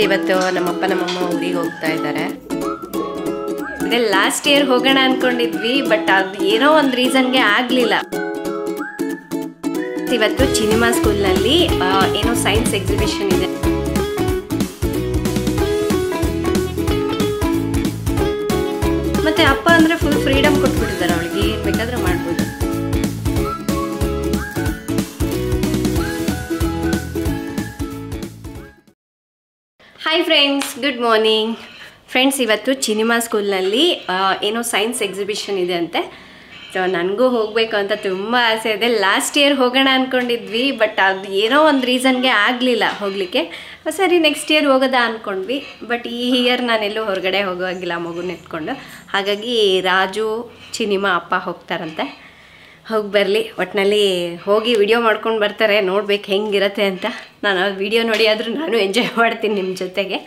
ಇವತ್ತು ನಮ್ಮಪ್ಪ ನಮ್ಮಮ್ಮ ಊರಿಗೆ ಹೋಗ್ತಾ ಇದ್ದಾರೆ. ಅದೇ ಲಾಸ್ಟ್ ಇಯರ್ ಹೋಗೋಣ ಅನ್ಕೊಂಡಿದ್ವಿ, ಬಟ್ ಅದು ಏನೋ ಒಂದು ರೀಸನ್ಗೆ ಆಗಲಿಲ್ಲ. ಇವತ್ತು ಚಿನಿಮಾ ಸ್ಕೂಲ್ನಲ್ಲಿ ಏನೋ ಸೈನ್ಸ್ ಎಕ್ಸಿಬಿಷನ್ ಇದೆ. ಮತ್ತೆ ಅಪ್ಪ ಅಂದರೆ ಫುಲ್ ಫ್ರೀಡಮ್ ಕೊಟ್ಬಿಟ್ಟಿದ್ದಾರೆ, ಅವಳಿಗೆ ಏನು ಬೇಕಾದರೂ ಮಾಡ್ಬೋದು. Hi friends, good morning. Friends, ಇವತ್ತು ಚಿನಿಮಾ ಸ್ಕೂಲ್ನಲ್ಲಿ ಏನೋ ಸೈನ್ಸ್ ಎಕ್ಸಿಬಿಷನ್ ಇದೆ ಅಂತೆ. ಸೊ ನನಗೂ ಹೋಗಬೇಕು ಅಂತ ತುಂಬ ಆಸೆ ಇದೆ. ಲಾಸ್ಟ್ ಇಯರ್ ಹೋಗೋಣ ಅಂದ್ಕೊಂಡಿದ್ವಿ, ಬಟ್ ಅದು ಏನೋ ಒಂದು ರೀಸನ್ಗೆ ಆಗಲಿಲ್ಲ ಹೋಗಲಿಕ್ಕೆ. ಸರಿ, ನೆಕ್ಸ್ಟ್ ಇಯರ್ ಹೋಗೋದಾ ಅಂದ್ಕೊಂಡ್ವಿ. ಬಟ್ ಈ ಇಯರ್ ನಾನೆಲ್ಲೂ ಹೊರಗಡೆ ಹೋಗೋವಾಗಿಲ್ಲ ಮಗುನ ಎತ್ಕೊಂಡು. ಹಾಗಾಗಿ ರಾಜು, ಚಿನಿಮಾ ಅಪ್ಪ ಹೋಗ್ತಾರಂತೆ. ಹೋಗಿ ಬರಲಿ, ಒಟ್ಟಿನಲ್ಲಿ ಹೋಗಿ ವಿಡಿಯೋ ಮಾಡ್ಕೊಂಡು ಬರ್ತಾರೆ. ನೋಡ್ಬೇಕು ಹೆಂಗಿರುತ್ತೆ ಅಂತ. ನಾನು ವಿಡಿಯೋ ನೋಡಿ ಆದರೂ ನಾನು ಎಂಜಾಯ್ ಮಾಡ್ತೀನಿ ನಿಮ್ಮ ಜೊತೆಗೆ.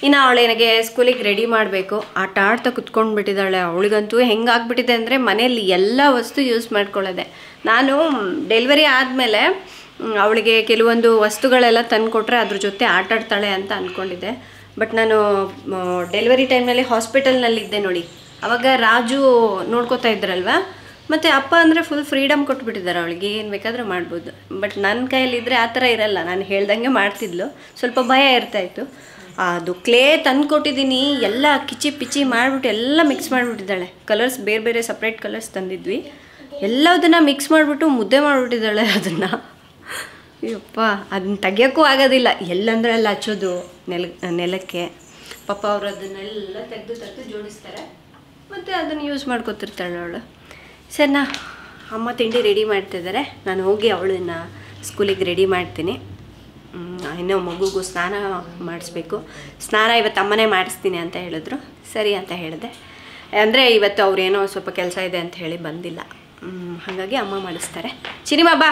ಇನ್ನು ಅವಳಿಗೆ ಸ್ಕೂಲಿಗೆ ರೆಡಿ ಮಾಡಬೇಕು. ಆಟ ಆಡ್ತಾ ಕುತ್ಕೊಂಡ್ಬಿಟ್ಟಿದ್ದಾಳೆ. ಅವಳಿಗಂತೂ ಹೆಂಗಾಗ್ಬಿಟ್ಟಿದೆ ಅಂದರೆ ಮನೆಯಲ್ಲಿ ಎಲ್ಲ ವಸ್ತು ಯೂಸ್ ಮಾಡ್ಕೊಳ್ಳೋದೆ. ನಾನು ಡೆಲಿವರಿ ಆದಮೇಲೆ ಅವಳಿಗೆ ಕೆಲವೊಂದು ವಸ್ತುಗಳೆಲ್ಲ ತಂದುಕೊಟ್ರೆ ಅದ್ರ ಜೊತೆ ಆಟ ಆಡ್ತಾಳೆ ಅಂತ ಅಂದ್ಕೊಂಡಿದ್ದೆ. ಬಟ್ ನಾನು ಡೆಲಿವರಿ ಟೈಮ್ನಲ್ಲಿ ಹಾಸ್ಪಿಟಲ್ನಲ್ಲಿದ್ದೆ ನೋಡಿ, ಆವಾಗ ರಾಜು ನೋಡ್ಕೋತಾ ಇದ್ರಲ್ವ. ಮತ್ತು ಅಪ್ಪ ಅಂದರೆ ಫುಲ್ ಫ್ರೀಡಮ್ ಕೊಟ್ಬಿಟ್ಟಿದ್ದಾರೆ, ಅವಳಿಗೆ ಏನು ಬೇಕಾದರೂ ಮಾಡ್ಬೋದು. ಬಟ್ ನನ್ನ ಕೈಯಲ್ಲಿದ್ದರೆ ಆ ಥರ ಇರಲ್ಲ. ನಾನು ಹೇಳ್ದಂಗೆ ಮಾಡ್ತಿದ್ಲು. ಸ್ವಲ್ಪ ಭಯ ಇರ್ತಾಯಿತ್ತು. ಅದು ಕ್ಲೇ ತಂದು ಕೊಟ್ಟಿದ್ದೀನಿ, ಎಲ್ಲ ಕಿಚಿ ಪಿಚಿ ಮಾಡಿಬಿಟ್ಟು ಎಲ್ಲ ಮಿಕ್ಸ್ ಮಾಡಿಬಿಟ್ಟಿದ್ದಾಳೆ. ಕಲರ್ಸ್ ಬೇರೆ ಬೇರೆ ಸಪ್ರೇಟ್ ಕಲರ್ಸ್ ತಂದಿದ್ವಿ, ಎಲ್ಲದನ್ನು ಮಿಕ್ಸ್ ಮಾಡಿಬಿಟ್ಟು ಮುದ್ದೆ ಮಾಡಿಬಿಟ್ಟಿದ್ದಾಳೆ ಅದನ್ನು. ಅಯ್ಯಪ್ಪ, ಅದನ್ನ ತೆಗಿಯೋಕ್ಕೂ ಆಗೋದಿಲ್ಲ. ಎಲ್ಲಂದ್ರೆ ಅಲ್ಲಿ ಹಚ್ಚೋದು ನೆಲಕ್ಕೆ. ಪಾಪ ಅವರು ಅದನ್ನೆಲ್ಲ ತೆಗೆದು ಜೋಡಿಸ್ತಾರೆ, ಮತ್ತು ಅದನ್ನು ಯೂಸ್ ಮಾಡ್ಕೊತಿರ್ತಾಳೆ ಅವಳು. ಸರಿನಾ, ಅಮ್ಮ ತಿಂಡಿ ರೆಡಿ ಮಾಡ್ತಿದ್ದಾರೆ. ನಾನು ಹೋಗಿ ಅವಳನ್ನ ಸ್ಕೂಲಿಗೆ ರೆಡಿ ಮಾಡ್ತೀನಿ. ಇನ್ನೂ ಮಗುಗೂ ಸ್ನಾನ ಮಾಡಿಸ್ಬೇಕು. ಸ್ನಾನ ಇವತ್ತು ಅಮ್ಮನೇ ಮಾಡಿಸ್ತೀನಿ ಅಂತ ಹೇಳಿದ್ರು. ಸರಿ ಅಂತ ಹೇಳಿದೆ. ಅಂದರೆ ಇವತ್ತು ಅವ್ರೇನೋ ಸ್ವಲ್ಪ ಕೆಲಸ ಇದೆ ಅಂತ ಹೇಳಿ ಬಂದಿಲ್ಲ. ಹಾಗಾಗಿ ಅಮ್ಮ ಮಾಡಿಸ್ತಾರೆ. ಚಿನಿಮಾ ಬಾ,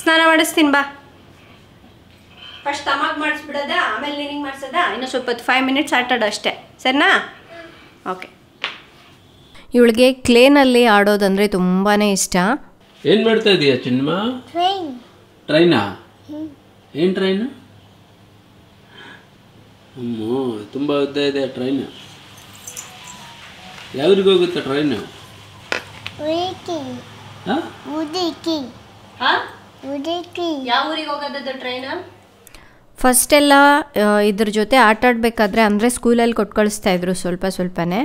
ಸ್ನಾನ ಮಾಡಿಸ್ತೀನಿ ಬಾ. ಫಸ್ಟ್ ಅಮ್ಮಗೆ ಮಾಡಿಸ್ಬಿಡೋದಾ, ಆಮೇಲೆ ನಿನಗೆ ಮಾಡಿಸೋದಾ? ಇನ್ನೂ ಸ್ವಲ್ಪ 5 ಮಿನಿಟ್ಸ್ ಆಟಾಡೋ ಅಷ್ಟೇ, ಸರಿನಾ? ಓಕೆ. ಇವಳಿಗೆ ಕ್ಲೇನಲ್ಲಿ ಆಡೋದಂದರೆ ತುಂಬಾ ಇಷ್ಟ. ಏನು ಮಾಡ್ತಾ ಇದೀಯಾ ಚಿನ್ಮಾ? ಟ್ರೈನಾ? ಏನು ಟ್ರೈನು? ತುಂಬ ಉದ್ದ ಇದೆ ಟ್ರೈನು. ಯಾವ್ರಿಗೆ ಹೋಗುತ್ತೆ ಟ್ರೈನು? ಯಾವ ಊರಿಗೆ ಹೋಗೋದದು ಟ್ರೈನು? ಫಸ್ಟೆಲ್ಲ ಇದ್ರ ಜೊತೆ ಆಟ ಆಡಬೇಕಾದ್ರೆ, ಅಂದರೆ ಸ್ಕೂಲಲ್ಲಿ ಕೊಟ್ಟು ಕಳಿಸ್ತಾಯಿದ್ರು ಸ್ವಲ್ಪನೇ.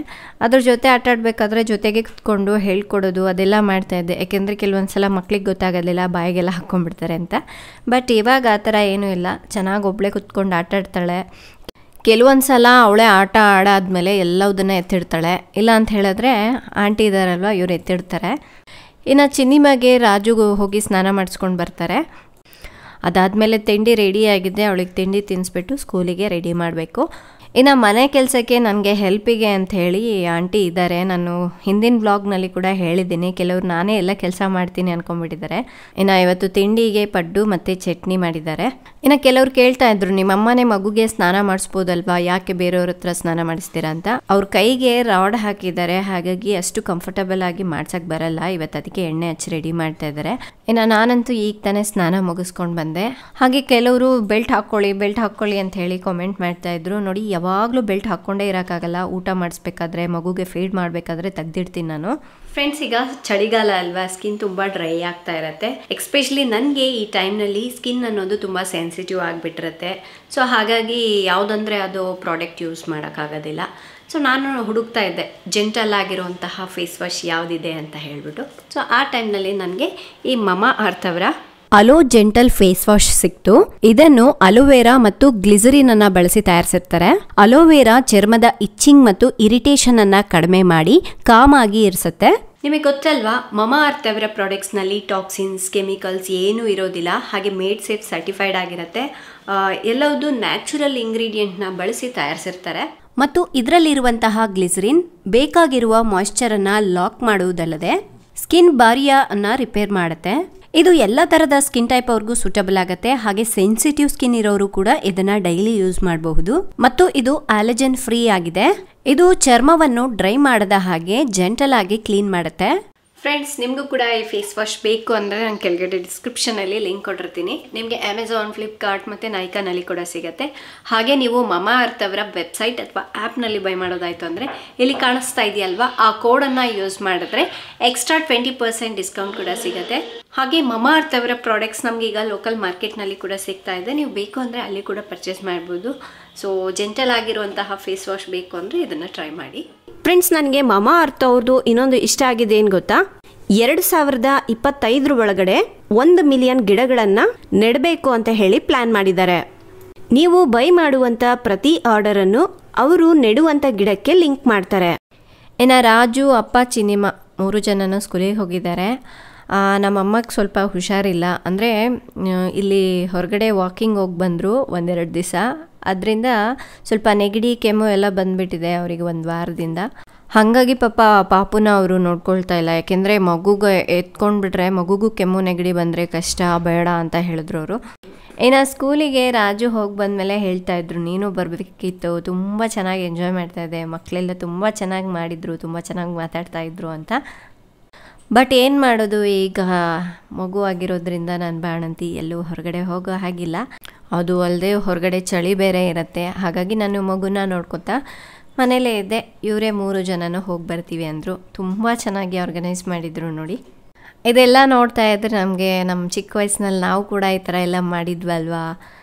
ಅದ್ರ ಜೊತೆ ಆಟ ಆಡಬೇಕಾದ್ರೆ ಜೊತೆಗೆ ಕುತ್ಕೊಂಡು ಹೇಳ್ಕೊಡೋದು ಅದೆಲ್ಲ ಮಾಡ್ತಾಯಿದ್ದೆ. ಯಾಕೆಂದರೆ ಕೆಲವೊಂದು ಸಲ ಮಕ್ಳಿಗೆ ಗೊತ್ತಾಗೋದಿಲ್ಲ, ಬಾಯಿಗೆಲ್ಲ ಹಾಕ್ಕೊಂಡ್ಬಿಡ್ತಾರೆ ಅಂತ. ಬಟ್ ಇವಾಗ ಆ ಥರ ಏನೂ ಇಲ್ಲ. ಚೆನ್ನಾಗಿ ಒಬ್ಬಳೇ ಕುತ್ಕೊಂಡು ಆಟ ಆಡ್ತಾಳೆ. ಕೆಲವೊಂದು ಸಲ ಅವಳೇ ಆಟ ಆಡಾದ್ಮೇಲೆ ಎಲ್ಲದನ್ನು ಎತ್ತಿಡ್ತಾಳೆ. ಇಲ್ಲ ಅಂತ ಹೇಳಿದ್ರೆ ಆಂಟಿ ಇದ್ದಾರಲ್ವ, ಇವ್ರು ಎತ್ತಿಡ್ತಾರೆ. ಇನ್ನು ಚಿನಿಮಾಗೆ ರಾಜುಗೂ ಹೋಗಿ ಸ್ನಾನ ಮಾಡಿಸ್ಕೊಂಡು ಬರ್ತಾರೆ. ಅದಾದಮೇಲೆ ತಿಂಡಿ ರೆಡಿಯಾಗಿದೆ. ಅವಳಿಗೆ ತಿಂಡಿ ತಿನ್ನಿಸ್ಬಿಟ್ಟು ಸ್ಕೂಲಿಗೆ ರೆಡಿ ಮಾಡಬೇಕು. ಇನ್ನು ಮನೆ ಕೆಲಸಕ್ಕೆ ನನಗೆ ಹೆಲ್ಪಿಗೆ ಅಂತ ಹೇಳಿ ಆಂಟಿ ಇದ್ದಾರೆ. ನಾನು ಹಿಂದಿನ ಬ್ಲಾಗ್ನಲ್ಲಿ ಕೂಡ ಹೇಳಿದ್ದೀನಿ. ಕೆಲವರು ನಾನೇ ಎಲ್ಲ ಕೆಲಸ ಮಾಡ್ತೀನಿ ಅಂದ್ಕೊಂಡ್ಬಿಟ್ಟಿದ್ದಾರೆ. ಇನ್ನು ಇವತ್ತು ತಿಂಡಿಗೆ ಪಡ್ಡು ಮತ್ತು ಚಟ್ನಿ ಮಾಡಿದ್ದಾರೆ. ಇನ್ನು ಕೆಲವ್ರು ಕೇಳ್ತಾ ಇದ್ರು, ನಿಮ್ಮಮ್ಮನೇ ಮಗುಗೆ ಸ್ನಾನ ಮಾಡಿಸ್ಬೋದಲ್ವಾ, ಯಾಕೆ ಬೇರೆಯವ್ರ ಹತ್ರ ಸ್ನಾನ ಮಾಡಿಸ್ತೀರಾ ಅಂತ. ಅವ್ರ ಕೈಗೆ ರಾಡ್ ಹಾಕಿದ್ದಾರೆ, ಹಾಗಾಗಿ ಅಷ್ಟು ಕಂಫರ್ಟಬಲ್ ಆಗಿ ಮಾಡ್ಸಕ್ಕೆ ಬರಲ್ಲ. ಇವತ್ತು ಅದಕ್ಕೆ ಎಣ್ಣೆ ಹಚ್ಚಿ ರೆಡಿ ಮಾಡ್ತಾ ಇದ್ದಾರೆ. ಇನ್ನು ನಾನಂತೂ ಈಗ ತಾನೇ ಸ್ನಾನ ಮುಗಿಸ್ಕೊಂಡು ಬಂದೆ. ಹಾಗೆ ಕೆಲವರು ಬೆಲ್ಟ್ ಹಾಕ್ಕೊಳ್ಳಿ ಅಂತ ಹೇಳಿ ಕಾಮೆಂಟ್ ಮಾಡ್ತಾ ಇದ್ರು. ನೋಡಿ, ಯಾವಾಗಲೂ ಬೆಲ್ಟ್ ಹಾಕ್ಕೊಂಡೇ ಇರೋಕ್ಕಾಗಲ್ಲ. ಊಟ ಮಾಡಿಸ್ಬೇಕಾದ್ರೆ, ಮಗುಗೆ ಫೀಡ್ ಮಾಡಬೇಕಾದ್ರೆ ತೆಗ್ದಿಡ್ತೀನಿ ನಾನು. ಫ್ರೆಂಡ್ಸ್, ಈಗ ಚಳಿಗಾಲ ಅಲ್ವಾ, ಸ್ಕಿನ್ ತುಂಬ ಡ್ರೈ ಆಗ್ತಾ ಇರತ್ತೆ. ಎಕ್ಸ್ಪೆಷಲಿ ನನಗೆ ಈ ಟೈಮ್ನಲ್ಲಿ ಸ್ಕಿನ್ ಅನ್ನೋದು ತುಂಬ ಸೆನ್ಸಿಟಿವ್ ಆಗಿಬಿಟ್ಟಿರುತ್ತೆ. ಸೊ ಹಾಗಾಗಿ ಯಾವುದಂದರೆ ಅದು ಪ್ರಾಡಕ್ಟ್ ಯೂಸ್ ಮಾಡೋಕ್ಕಾಗೋದಿಲ್ಲ. ಸೊ ನಾನು ಹುಡುಕ್ತಾ ಇದ್ದೆ ಜೆಂಟಲ್ ಆಗಿರುವಂತಹ ಫೇಸ್ ವಾಶ್ ಯಾವುದಿದೆ ಅಂತ ಹೇಳಿಬಿಟ್ಟು. ಸೊ ಆ ಟೈಮ್ನಲ್ಲಿ ನನಗೆ ಈ ಮಮಾ ಅರ್ತ್ ಅವರ ಅಲೋ ಜೆಂಟಲ್ ಫೇಸ್ ವಾಶ್ ಸಿಕ್ತು. ಇದನ್ನು ಅಲೋವೆರಾ ಮತ್ತು ಗ್ಲಿಸರಿನ್ ಅನ್ನ ಬಳಸಿ ತಯಾರಿಸಿರ್ತಾರೆ. ಅಲೋವೆರಾ ಚರ್ಮದ ಇಚ್ಚಿಂಗ್ ಮತ್ತು ಇರಿಟೇಷನ್ ಅನ್ನ ಕಡಿಮೆ ಮಾಡಿ ಕಾಮ್ ಆಗಿ ಇರಿಸುತ್ತೆ. ನಿಮಗೆ ಗೊತ್ತಲ್ವಾ, ಮಮಾ ಅರ್ತ್ ಅವರ ಪ್ರಾಡಕ್ಟ್ಸ್ನಲ್ಲಿ ಟಾಕ್ಸಿನ್ಸ್, ಕೆಮಿಕಲ್ಸ್ ಏನೂ ಇರೋದಿಲ್ಲ. ಹಾಗೆ ಮೇಡ್ ಸೇಫ್ ಸರ್ಟಿಫೈಡ್ ಆಗಿರುತ್ತೆ. ಎಲ್ಲವೂ ನ್ಯಾಚುರಲ್ ಇಂಗ್ರೀಡಿಯೆಂಟ್ನ ಬಳಸಿ ತಯಾರಿಸಿರ್ತಾರೆ. ಮತ್ತು ಇದರಲ್ಲಿರುವಂತಹ ಗ್ಲಿಸರಿನ್ ಬೇಕಾಗಿರುವ ಮಾಯ್ಶ್ಚರನ್ನು ಲಾಕ್ ಮಾಡುವುದಲ್ಲದೆ ಸ್ಕಿನ್ ಬಾರಿಯಾನ ರಿಪೇರ್ ಮಾಡುತ್ತೆ. ಇದು ಎಲ್ಲ ಥರದ ಸ್ಕಿನ್ ಟೈಪ್ ಅವ್ರಿಗೂ ಸೂಟಬಲ್ ಆಗುತ್ತೆ. ಹಾಗೆ ಸೆನ್ಸಿಟಿವ್ ಸ್ಕಿನ್ ಇರೋರು ಕೂಡ ಇದನ್ನ ಡೈಲಿ ಯೂಸ್ ಮಾಡಬಹುದು. ಮತ್ತು ಇದು ಅಲರ್ಜನ್ ಫ್ರೀ ಆಗಿದೆ. ಇದು ಚರ್ಮವನ್ನು ಡ್ರೈ ಮಾಡದ ಹಾಗೆ ಜೆಂಟಲ್ ಆಗಿ ಕ್ಲೀನ್ ಮಾಡುತ್ತೆ. ಫ್ರೆಂಡ್ಸ್, ನಿಮಗೂ ಕೂಡ ಈ ಫೇಸ್ ವಾಶ್ ಬೇಕು ಅಂದರೆ ನಾನು ಕೆಳಗಡೆ ಡಿಸ್ಕ್ರಿಪ್ಷನಲ್ಲಿ ಲಿಂಕ್ ಕೊಟ್ಟಿರ್ತೀನಿ. ನಿಮಗೆ ಅಮೆಝಾನ್, ಫ್ಲಿಪ್ಕಾರ್ಟ್ ಮತ್ತು ನೈಕಾನಲ್ಲಿ ಕೂಡ ಸಿಗುತ್ತೆ. ಹಾಗೆ ನೀವು ಮಮಾ ಅರ್ತ್ ಅವರ ವೆಬ್ಸೈಟ್ ಅಥವಾ ಆ್ಯಪ್ನಲ್ಲಿ ಬೈ ಮಾಡೋದಾಯಿತು ಅಂದರೆ ಇಲ್ಲಿ ಕಾಣಿಸ್ತಾ ಇದೆಯಲ್ವಾ, ಆ ಕೋಡನ್ನು ಯೂಸ್ ಮಾಡಿದ್ರೆ ಎಕ್ಸ್ಟ್ರಾ 20% ಡಿಸ್ಕೌಂಟ್ ಕೂಡ ಸಿಗುತ್ತೆ. ಹಾಗೆ ಮಮಾ ಅರ್ತ್ ಅವರ ಪ್ರಾಡಕ್ಟ್ಸ್ ನಮಗೆ ಈಗ ಲೋಕಲ್ ಮಾರ್ಕೆಟ್ನಲ್ಲಿ ಕೂಡ ಸಿಗ್ತಾ ಇದೆ. ನೀವು ಬೇಕು ಅಂದರೆ ಅಲ್ಲಿ ಕೂಡ ಪರ್ಚೇಸ್ ಮಾಡ್ಬೋದು. ಸೊ ಜೆಂಟಲ್ ಆಗಿರುವಂತಹ ಫೇಸ್ ವಾಶ್ ಬೇಕು ಅಂದರೆ ಇದನ್ನು ಟ್ರೈ ಮಾಡಿ. ಫ್ರೆಂಡ್ಸ್, ನನಗೆ ಮಮಾ ಅರ್ತ್ ಅವ್ರದ್ದು ಇನ್ನೊಂದು ಇಷ್ಟ ಆಗಿದೆ ಏನು ಗೊತ್ತಾ, 2025 ಒಳಗಡೆ 1 ಮಿಲಿಯನ್ ಗಿಡಗಳನ್ನು ನೆಡಬೇಕು ಅಂತ ಹೇಳಿ ಪ್ಲಾನ್ ಮಾಡಿದ್ದಾರೆ. ನೀವು ಬೈ ಮಾಡುವಂಥ ಪ್ರತಿ ಆರ್ಡರನ್ನು ಅವರು ನೆಡುವಂಥ ಗಿಡಕ್ಕೆ ಲಿಂಕ್ ಮಾಡ್ತಾರೆ. ಇನ್ನು ರಾಜು, ಅಪ್ಪ, ಚಿನಿಮಾ 3 ಜನನೂ ಸ್ಕೂಲಿಗೆ ಹೋಗಿದ್ದಾರೆ. ನಮ್ಮಮ್ಮಗೆ ಸ್ವಲ್ಪ ಹುಷಾರಿಲ್ಲ, ಅಂದರೆ ಇಲ್ಲಿ ಹೊರಗಡೆ ವಾಕಿಂಗ್ ಹೋಗಿ ಬಂದರು 1-2 ದಿವಸ. ಅದರಿಂದ ಸ್ವಲ್ಪ ನೆಗಡಿ, ಕೆಮ್ಮು ಎಲ್ಲ ಬಂದುಬಿಟ್ಟಿದೆ ಅವರಿಗೆ 1 ವಾರದಿಂದ. ಹಾಗಾಗಿ ಪಾಪುನ ಅವರು ನೋಡ್ಕೊಳ್ತಾ ಇಲ್ಲ. ಯಾಕೆಂದರೆ ಮಗುಗೆ ಎತ್ಕೊಂಡ್ಬಿಟ್ರೆ ಮಗುಗೂ ಕೆಮ್ಮು ನೆಗಡಿ ಬಂದರೆ ಕಷ್ಟ, ಬೇಡ ಅಂತ ಹೇಳಿದ್ರು ಅವರು. ಇನ್ನು ಸ್ಕೂಲಿಗೆ ರಾಜು ಹೋಗಿ ಬಂದಮೇಲೆ ಹೇಳ್ತಾಯಿದ್ರು, ನೀನು ಬರಬೇಕಿತ್ತು, ತುಂಬ ಚೆನ್ನಾಗಿ ಎಂಜಾಯ್ ಮಾಡ್ತಾಯಿದ್ದೆ, ಮಕ್ಕಳೆಲ್ಲ ತುಂಬ ಚೆನ್ನಾಗಿ ಮಾಡಿದರು, ತುಂಬ ಚೆನ್ನಾಗಿ ಮಾತಾಡ್ತಾಯಿದ್ರು ಅಂತ. ಬಟ್ ಏನು ಮಾಡೋದು, ಈಗ ಮಗು ಆಗಿರೋದ್ರಿಂದ ನಾನು ಬಾಣಂತಿ, ಎಲ್ಲೂ ಹೊರಗಡೆ ಹೋಗೋ ಹಾಗಿಲ್ಲ. ಅದು ಅಲ್ಲದೆ ಹೊರಗಡೆ ಚಳಿ ಬೇರೆ ಇರುತ್ತೆ. ಹಾಗಾಗಿ ನಾನು ಮಗುನ ನೋಡ್ಕೊತಾ ಮನೇಲೇ ಇದ್ದೆ. ಇವರೇ 3 ಜನನೂ ಹೋಗಿ ಬರ್ತೀವಿ ಅಂದರು. ತುಂಬ ಚೆನ್ನಾಗಿ ಆರ್ಗನೈಸ್ ಮಾಡಿದರು ನೋಡಿ. ಇದೆಲ್ಲ ನೋಡ್ತಾ ಇದ್ರೆ ನಮಗೆ ನಮ್ಮ ಚಿಕ್ಕ ವಯಸ್ಸಿನಲ್ಲಿ ನಾವು ಕೂಡ ಈ ಥರ ಎಲ್ಲ ಮಾಡಿದ್ವಲ್ವಾ.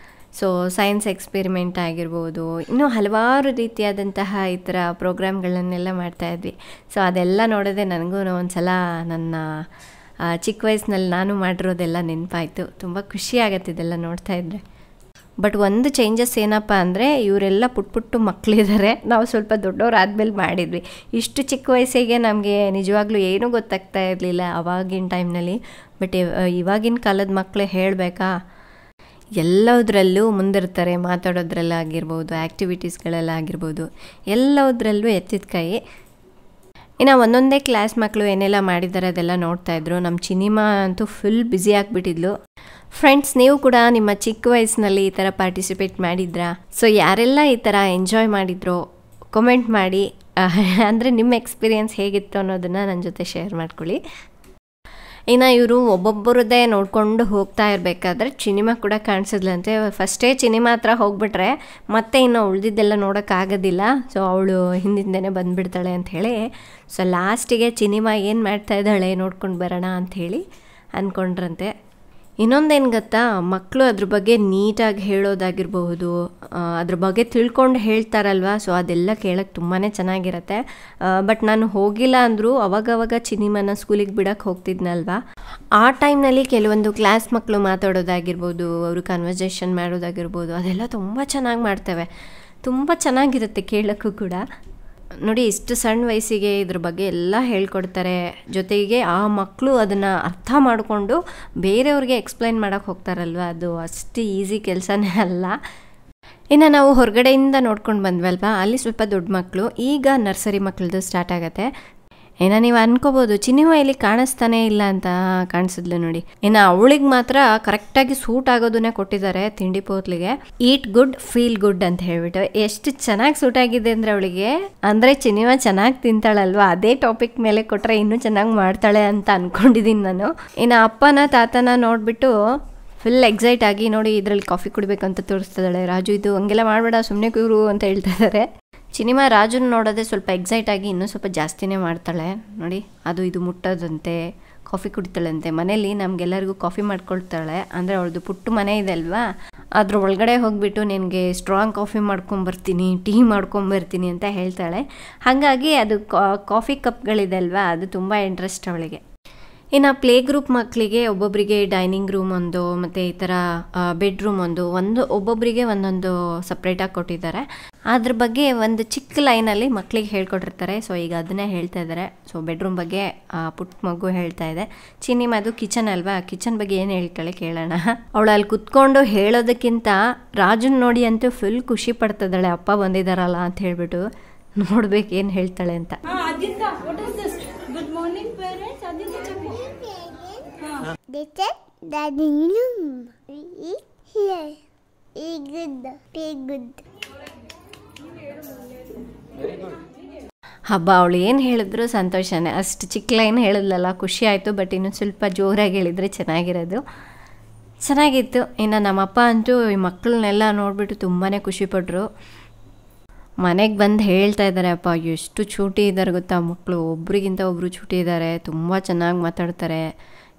ಸೊ ಸೈನ್ಸ್ ಎಕ್ಸ್ಪೆರಿಮೆಂಟ್ ಆಗಿರ್ಬೋದು, ಇನ್ನೂ ಹಲವಾರು ರೀತಿಯಾದಂತಹ ಈ ಥರ ಪ್ರೋಗ್ರಾಮ್ಗಳನ್ನೆಲ್ಲ ಮಾಡ್ತಾಯಿದ್ವಿ. ಸೊ ಅದೆಲ್ಲ ನೋಡಿದ್ರೆ ನನಗೂ ಒಂದು ಸಲ ನನ್ನ ಚಿಕ್ಕ ವಯಸ್ಸಿನಲ್ಲಿ ನಾನು ಮಾಡಿರೋದೆಲ್ಲ ನೆನಪಾಯಿತು. ತುಂಬ ಖುಷಿ ಆಗುತ್ತೆ ಇದೆಲ್ಲ ನೋಡ್ತಾಯಿದ್ರೆ. ಬಟ್ ಒಂದು ಚೇಂಜಸ್ ಏನಪ್ಪ ಅಂದರೆ, ಇವರೆಲ್ಲ ಪುಟ್ಟು ಮಕ್ಕಳಿದ್ದಾರೆ, ನಾವು ಸ್ವಲ್ಪ ದೊಡ್ಡವರಾದ್ಮೇಲೆ ಮಾಡಿದ್ವಿ. ಇಷ್ಟು ಚಿಕ್ಕ ವಯಸ್ಸಿಗೆ ನಮಗೆ ನಿಜವಾಗ್ಲೂ ಏನೂ ಗೊತ್ತಾಗ್ತಾ ಇರಲಿಲ್ಲ ಆವಾಗಿನ ಟೈಮ್ನಲ್ಲಿ. ಬಟ್ ಇವಾಗಿನ ಕಾಲದ ಮಕ್ಕಳು ಹೇಳಬೇಕಾ, ಎಲ್ಲದರಲ್ಲೂ ಮುಂದಿರ್ತಾರೆ. ಮಾತಾಡೋದ್ರಲ್ಲಾಗಿರ್ಬೋದು, ಆ್ಯಕ್ಟಿವಿಟೀಸ್ಗಳಲ್ಲಾಗಿರ್ಬೋದು, ಎಲ್ಲದರಲ್ಲೂ ಎತ್ತಿದ ಕೈ. ಇನ್ನು ಒಂದೊಂದೇ ಕ್ಲಾಸ್ ಮಕ್ಕಳು ಏನೆಲ್ಲ ಮಾಡಿದ್ದಾರೆ ಅದೆಲ್ಲ ನೋಡ್ತಾಯಿದ್ರು. ನಮ್ಮ ಚಿನಿಮಾ ಅಂತೂ ಫುಲ್ ಬ್ಯುಸಿ ಆಗಿಬಿಟ್ಟಿದ್ಲು. ಫ್ರೆಂಡ್ಸ್, ನೀವು ಕೂಡ ನಿಮ್ಮ ಚಿಕ್ಕ ವಯಸ್ಸಿನಲ್ಲಿ ಈ ಥರ ಪಾರ್ಟಿಸಿಪೇಟ್ ಮಾಡಿದ್ರಾ? ಸೊ ಯಾರೆಲ್ಲ ಈ ಥರ ಎಂಜಾಯ್ ಮಾಡಿದ್ರೋ ಕಮೆಂಟ್ ಮಾಡಿ. ಅಂದರೆ ನಿಮ್ಮ ಎಕ್ಸ್ಪೀರಿಯೆನ್ಸ್ ಹೇಗಿತ್ತು ಅನ್ನೋದನ್ನು ನನ್ನ ಜೊತೆ ಶೇರ್ ಮಾಡ್ಕೊಳ್ಳಿ. ಇನ್ನು ಇವರು ಒಬ್ಬೊಬ್ಬರದ್ದೇ ನೋಡ್ಕೊಂಡು ಹೋಗ್ತಾ ಇರಬೇಕಾದ್ರೆ ಚಿನಿಮಾ ಕೂಡ ಕಾಣಿಸಿದ್ಲಂತೆ. ಫಸ್ಟೇ ಚಿನಿಮಾ ಹತ್ರ ಹೋಗ್ಬಿಟ್ರೆ ಮತ್ತೆ ಇನ್ನು ಉಳಿದಿದ್ದೆಲ್ಲ ನೋಡೋಕ್ಕಾಗೋದಿಲ್ಲ. ಸೊ ಅವಳು ಹಿಂದಿಂದನೇ ಬಂದುಬಿಡ್ತಾಳೆ ಅಂಥೇಳಿ, ಸೊ ಲಾಸ್ಟಿಗೆ ಚಿನಿಮಾ ಏನು ಮಾಡ್ತಾ ಇದ್ದಾಳೆ ನೋಡ್ಕೊಂಡು ಬರೋಣ ಅಂಥೇಳಿ ಅಂದ್ಕೊಂಡ್ರಂತೆ. ಇನ್ನೊಂದೇನು ಗೊತ್ತಾ, ಮಕ್ಕಳು ಅದ್ರ ಬಗ್ಗೆ ನೀಟಾಗಿ ಹೇಳೋದಾಗಿರ್ಬಹುದು, ಅದ್ರ ಬಗ್ಗೆ ತಿಳ್ಕೊಂಡು ಹೇಳ್ತಾರಲ್ವ. ಸೊ ಅದೆಲ್ಲ ಕೇಳೋಕ್ಕೆ ತುಂಬಾ ಚೆನ್ನಾಗಿರುತ್ತೆ. ಬಟ್ ನಾನು ಹೋಗಿಲ್ಲ ಅಂದರೂ ಅವಾಗವಾಗ ಚಿನಿಮನ ಸ್ಕೂಲಿಗೆ ಬಿಡೋಕ್ಕೆ ಹೋಗ್ತಿದ್ನಲ್ವ, ಆ ಟೈಮ್ನಲ್ಲಿ ಕೆಲವೊಂದು ಕ್ಲಾಸ್ ಮಕ್ಕಳು ಮಾತಾಡೋದಾಗಿರ್ಬೋದು, ಅವರು ಕನ್ವರ್ಸೇಷನ್ ಮಾಡೋದಾಗಿರ್ಬೋದು, ಅದೆಲ್ಲ ತುಂಬ ಚೆನ್ನಾಗಿ ಮಾಡ್ತವೆ. ತುಂಬ ಚೆನ್ನಾಗಿರುತ್ತೆ ಕೇಳೋಕ್ಕೂ ಕೂಡ. ನೋಡಿ, ಇಷ್ಟು ಸಣ್ಣ ವಯಸ್ಸಿಗೆ ಇದ್ರ ಬಗ್ಗೆ ಎಲ್ಲ ಹೇಳ್ಕೊಡ್ತಾರೆ. ಜೊತೆಗೆ ಆ ಮಕ್ಕಳು ಅದನ್ನು ಅರ್ಥ ಮಾಡಿಕೊಂಡು ಬೇರೆಯವ್ರಿಗೆ ಎಕ್ಸ್ಪ್ಲೈನ್ ಮಾಡೋಕ್ಕೆ ಹೋಗ್ತಾರಲ್ವ, ಅದು ಅಷ್ಟು ಈಸಿ ಕೆಲಸನೇ ಅಲ್ಲ. ಇನ್ನು ನಾವು ಹೊರಗಡೆಯಿಂದ ನೋಡ್ಕೊಂಡು ಬಂದ್ವಲ್ವ, ಅಲ್ಲಿ ಸ್ವಲ್ಪ ದೊಡ್ಡ ಮಕ್ಕಳು. ಈಗ ನರ್ಸರಿ ಮಕ್ಕಳದು ಸ್ಟಾರ್ಟ್ ಆಗುತ್ತೆ. ಇನ್ನು ನೀವು ಅನ್ಕೋಬೋದು, ಚಿನಿಮಾ ಇಲ್ಲಿ ಕಾಣಿಸ್ತಾನೇ ಇಲ್ಲ ಅಂತ. ಕಾಣಿಸಿದ್ಲು ನೋಡಿ. ಇನ್ನು ಅವಳಿಗೆ ಮಾತ್ರ ಕರೆಕ್ಟಾಗಿ ಸೂಟ್ ಆಗೋದನ್ನೇ ಕೊಟ್ಟಿದ್ದಾರೆ ತಿಂಡಿ ಪೋತ್ಲಿಗೆ. ಈಟ್ ಗುಡ್ ಫೀಲ್ ಗುಡ್ ಅಂತ ಹೇಳ್ಬಿಟ್ಟು ಎಷ್ಟು ಚೆನ್ನಾಗಿ ಸೂಟ್ ಆಗಿದೆ ಅಂದರೆ ಅವಳಿಗೆ. ಅಂದರೆ ಚಿನಿಮಾ ಚೆನ್ನಾಗಿ ತಿಂತಾಳಲ್ವ, ಅದೇ ಟಾಪಿಕ್ ಮೇಲೆ ಕೊಟ್ಟರೆ ಇನ್ನೂ ಚೆನ್ನಾಗಿ ಮಾಡ್ತಾಳೆ ಅಂತ ಅಂದ್ಕೊಂಡಿದ್ದೀನಿ ನಾನು. ಇನ್ನು ಅಪ್ಪನ ತಾತನ ನೋಡಿಬಿಟ್ಟು ಫುಲ್ ಎಕ್ಸೈಟ್ ಆಗಿ, ನೋಡಿ ಇದರಲ್ಲಿ ಕಾಫಿ ಕುಡಿಬೇಕಂತ ತೋರಿಸ್ತಿದ್ದಾಳೆ. ರಾಜು ಇದು ಹಂಗೆಲ್ಲ ಮಾಡಬೇಡ, ಸುಮ್ಮನೆ ಕೂರು ಅಂತ ಹೇಳ್ತಾ ಇದ್ದಾರೆ. ಚಿನಿಮಾ ರಾಜುನ ನೋಡೋದೇ ಸ್ವಲ್ಪ ಎಕ್ಸೈಟ್ ಆಗಿ ಇನ್ನೂ ಸ್ವಲ್ಪ ಜಾಸ್ತಿನೇ ಮಾಡ್ತಾಳೆ ನೋಡಿ. ಅದು ಇದು ಮುಟ್ಟೋದಂತೆ, ಕಾಫಿ ಕುಡಿತಾಳಂತೆ. ಮನೇಲಿ ನಮಗೆಲ್ಲರಿಗೂ ಕಾಫಿ ಮಾಡ್ಕೊಳ್ತಾಳೆ. ಅಂದರೆ ಅವಳದು ಪುಟ್ಟು ಮನೆ ಇದೆ ಅಲ್ವಾ, ಅದ್ರ ಒಳಗಡೆ ಹೋಗಿಬಿಟ್ಟು ನಿನಗೆ ಸ್ಟ್ರಾಂಗ್ ಕಾಫಿ ಮಾಡ್ಕೊಂಬರ್ತೀನಿ, ಟೀ ಮಾಡ್ಕೊಂಬರ್ತೀನಿ ಅಂತ ಹೇಳ್ತಾಳೆ. ಹಾಗಾಗಿ ಅದು ಕಾಫಿ ಕಪ್ಗಳಿದೆ ಅಲ್ವಾ, ಅದು ತುಂಬ ಇಂಟ್ರೆಸ್ಟ್ ಅವಳಿಗೆ. ಇನ್ನು ಪ್ಲೇ ಗ್ರೂಪ್ ಮಕ್ಕಳಿಗೆ ಒಬ್ಬೊಬ್ಬರಿಗೆ ಡೈನಿಂಗ್ ರೂಮ್ ಒಂದು, ಮತ್ತು ಈ ಥರ ಬೆಡ್ರೂಮ್ ಒಂದು ಒಬ್ಬೊಬ್ಬರಿಗೆ ಒಂದೊಂದು ಸಪ್ರೇಟಾಗಿ ಕೊಟ್ಟಿದ್ದಾರೆ. ಅದ್ರ ಬಗ್ಗೆ ಒಂದು ಚಿಕ್ಕ ಲೈನಲ್ಲಿ ಮಕ್ಕಳಿಗೆ ಹೇಳ್ಕೊಟ್ಟಿರ್ತಾರೆ. ಸೊ ಈಗ ಅದನ್ನೇ ಹೇಳ್ತಾ ಇದ್ದಾರೆ. ಸೊ ಬೆಡ್ರೂಮ್ ಬಗ್ಗೆ ಪುಟ್ಟ ಮಗು ಹೇಳ್ತಾ ಇದೆ. ಚಿನಿಮಾದು ಕಿಚನ್ ಅಲ್ವಾ, ಕಿಚನ್ ಬಗ್ಗೆ ಏನು ಹೇಳ್ತಾಳೆ ಕೇಳೋಣ. ಅವಳು ಅಲ್ಲಿ ಕುತ್ಕೊಂಡು ಹೇಳೋದಕ್ಕಿಂತ ರಾಜನ್ ನೋಡಿ ಅಂತೂ ಫುಲ್ ಖುಷಿ ಪಡ್ತಿದ್ದಾಳೆ, ಅಪ್ಪ ಬಂದಿದ್ದಾರಲ್ಲ ಅಂತ ಹೇಳ್ಬಿಟ್ಟು. ನೋಡ್ಬೇಕು ಏನು ಹೇಳ್ತಾಳೆ ಅಂತ. Good morning, parents. This is dining room. We eat here. Eat good. Be good. ಹಬ್ಬ ಅವಳು ಏನು ಹೇಳಿದ್ರು ಸಂತೋಷನೇ. ಅಷ್ಟು ಚಿಕ್ಕ ಲೈನ್ ಹೇಳಿದ್ಲಲ್ಲ, ಖುಷಿ ಆಯಿತು. ಬಟ್ ಇನ್ನೂ ಸ್ವಲ್ಪ ಜೋರಾಗಿ ಹೇಳಿದರೆ ಚೆನ್ನಾಗಿರೋದು. ಚೆನ್ನಾಗಿತ್ತು. ಇನ್ನು ನಮ್ಮಪ್ಪ ಅಂತೂ ಈ ಮಕ್ಕಳನ್ನೆಲ್ಲ ನೋಡಿಬಿಟ್ಟು ತುಂಬಾ ಖುಷಿಪಟ್ಟರು. ಮನೆಗೆ ಬಂದು ಹೇಳ್ತಾ ಇದ್ದಾರೆ, ಅಪ್ಪ ಎಷ್ಟು ಚೂಟಿ ಇದ್ದಾರೆ ಗೊತ್ತಾ ಮಕ್ಕಳು, ಒಬ್ರಿಗಿಂತ ಒಬ್ಬರು ಚೂಟಿ ಇದ್ದಾರೆ, ತುಂಬ ಚೆನ್ನಾಗಿ ಮಾತಾಡ್ತಾರೆ,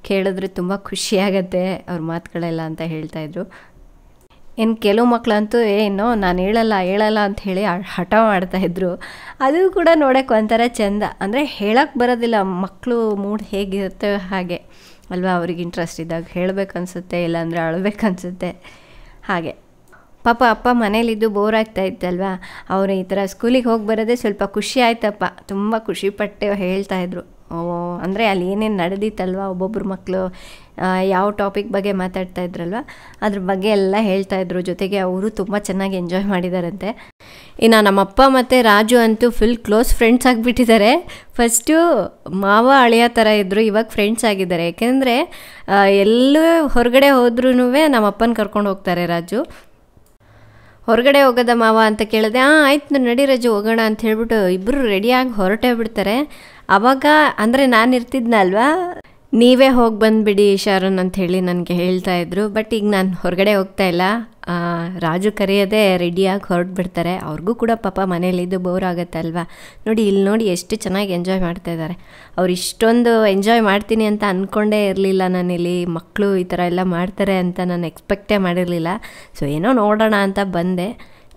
ಕೇಳಿದ್ರೆ ತುಂಬ ಖುಷಿಯಾಗತ್ತೆ ಅವ್ರ ಮಾತುಗಳೆಲ್ಲ ಅಂತ ಹೇಳ್ತಾಯಿದ್ರು. ಇನ್ನು ಕೆಲವು ಮಕ್ಕಳಂತೂ ಏನೋ ನಾನು ಹೇಳಲ್ಲ ಅಂತ ಹೇಳಿ ಹಠ ಮಾಡ್ತಾಯಿದ್ರು. ಅದು ಕೂಡ ನೋಡೋಕ್ಕೆ ಒಂಥರ ಚೆಂದ. ಅಂದರೆ ಹೇಳೋಕ್ಕೆ ಬರೋದಿಲ್ಲ, ಮಕ್ಕಳು ಮೂಡ್ ಹೇಗಿರುತ್ತೆ ಹಾಗೆ ಅಲ್ವಾ, ಅವ್ರಿಗೆ ಇಂಟ್ರೆಸ್ಟ್ ಇದ್ದಾಗ ಹೇಳಬೇಕನ್ಸುತ್ತೆ, ಇಲ್ಲಾಂದರೆ ಅಳಬೇಕನ್ಸುತ್ತೆ. ಹಾಗೆ ಪಾಪ ಅಪ್ಪ ಮನೇಲಿದ್ದು ಬೋರ್ ಆಗ್ತಾ ಇತ್ತಲ್ವ, ಅವರು ಈ ಥರ ಸ್ಕೂಲಿಗೆ ಹೋಗಿ ಬರೋದೇ ಸ್ವಲ್ಪ ಖುಷಿ ಆಯ್ತಪ್ಪ, ತುಂಬ ಖುಷಿಪಟ್ಟೆ ಹೇಳ್ತಾಯಿದ್ರು. ಅಂದರೆ ಅಲ್ಲಿ ಏನೇನು ನಡೆದಿತ್ತಲ್ವ, ಒಬ್ಬೊಬ್ಬರು ಮಕ್ಕಳು ಯಾವ ಟಾಪಿಕ್ ಬಗ್ಗೆ ಮಾತಾಡ್ತಾ ಇದ್ರಲ್ವ ಅದ್ರ ಬಗ್ಗೆ ಎಲ್ಲ ಹೇಳ್ತಾಯಿದ್ರು. ಜೊತೆಗೆ ಅವರು ತುಂಬ ಚೆನ್ನಾಗಿ ಎಂಜಾಯ್ ಮಾಡಿದಾರಂತೆ. ಇನ್ನು ನಮ್ಮಪ್ಪ ಮತ್ತು ರಾಜು ಅಂತೂ ಫುಲ್ ಕ್ಲೋಸ್ ಫ್ರೆಂಡ್ಸ್ ಆಗಿಬಿಟ್ಟಿದ್ದಾರೆ. ಫಸ್ಟು ಮಾವ ಅಳಿಯ ಥರ ಇದ್ದರು, ಇವಾಗ ಫ್ರೆಂಡ್ಸ್ ಆಗಿದ್ದಾರೆ. ಯಾಕೆಂದರೆ ಎಲ್ಲೂ ಹೊರಗಡೆ ಹೋದ್ರೂ ನಮ್ಮಪ್ಪನ ಕರ್ಕೊಂಡು ಹೋಗ್ತಾರೆ ರಾಜು. ಹೊರಗಡೆ ಹೋಗೋದ ಮಾವ ಅಂತ ಕೇಳಿದೆ, ಆಯ್ತು ನಡಿ ರಾಜು ಹೋಗೋಣ ಅಂತ ಹೇಳ್ಬಿಟ್ಟು ಇಬ್ಬರು ರೆಡಿಯಾಗಿ ಹೊರಟೇ ಬಿಡ್ತಾರೆ. ಆವಾಗ ಅಂದರೆ ನಾನು ಇರ್ತಿದ್ನಲ್ವಾ, ನೀವೇ ಹೋಗಿ ಬಂದುಬಿಡಿ ಶಾರನ್ ಅಂಥೇಳಿ ನನಗೆ ಹೇಳ್ತಾಯಿದ್ರು. ಬಟ್ ಈಗ ನಾನು ಹೊರಗಡೆ ಹೋಗ್ತಾ ಇಲ್ಲ, ರಾಜು ಕರೆಯೋದೇ ರೆಡಿಯಾಗಿ ಹೊರಟ್ಬಿಡ್ತಾರೆ. ಅವ್ರಿಗೂ ಕೂಡ ಪಾಪ ಮನೇಲಿದ್ದು ಬೋರ್ ಆಗುತ್ತೆ ಅಲ್ವಾ. ನೋಡಿ ಇಲ್ಲಿ ನೋಡಿ ಎಷ್ಟು ಚೆನ್ನಾಗಿ ಎಂಜಾಯ್ ಮಾಡ್ತಾಯಿದ್ದಾರೆ. ಅವ್ರು ಇಷ್ಟೊಂದು ಎಂಜಾಯ್ ಮಾಡ್ತೀನಿ ಅಂತ ಅಂದ್ಕೊಂಡೇ ಇರಲಿಲ್ಲ ನಾನಿಲ್ಲಿ. ಮಕ್ಕಳು ಈ ಥರ ಎಲ್ಲ ಮಾಡ್ತಾರೆ ಅಂತ ನಾನು ಎಕ್ಸ್ಪೆಕ್ಟೇ ಮಾಡಿರಲಿಲ್ಲ. ಸೊ ಏನೋ ನೋಡೋಣ ಅಂತ ಬಂದೆ.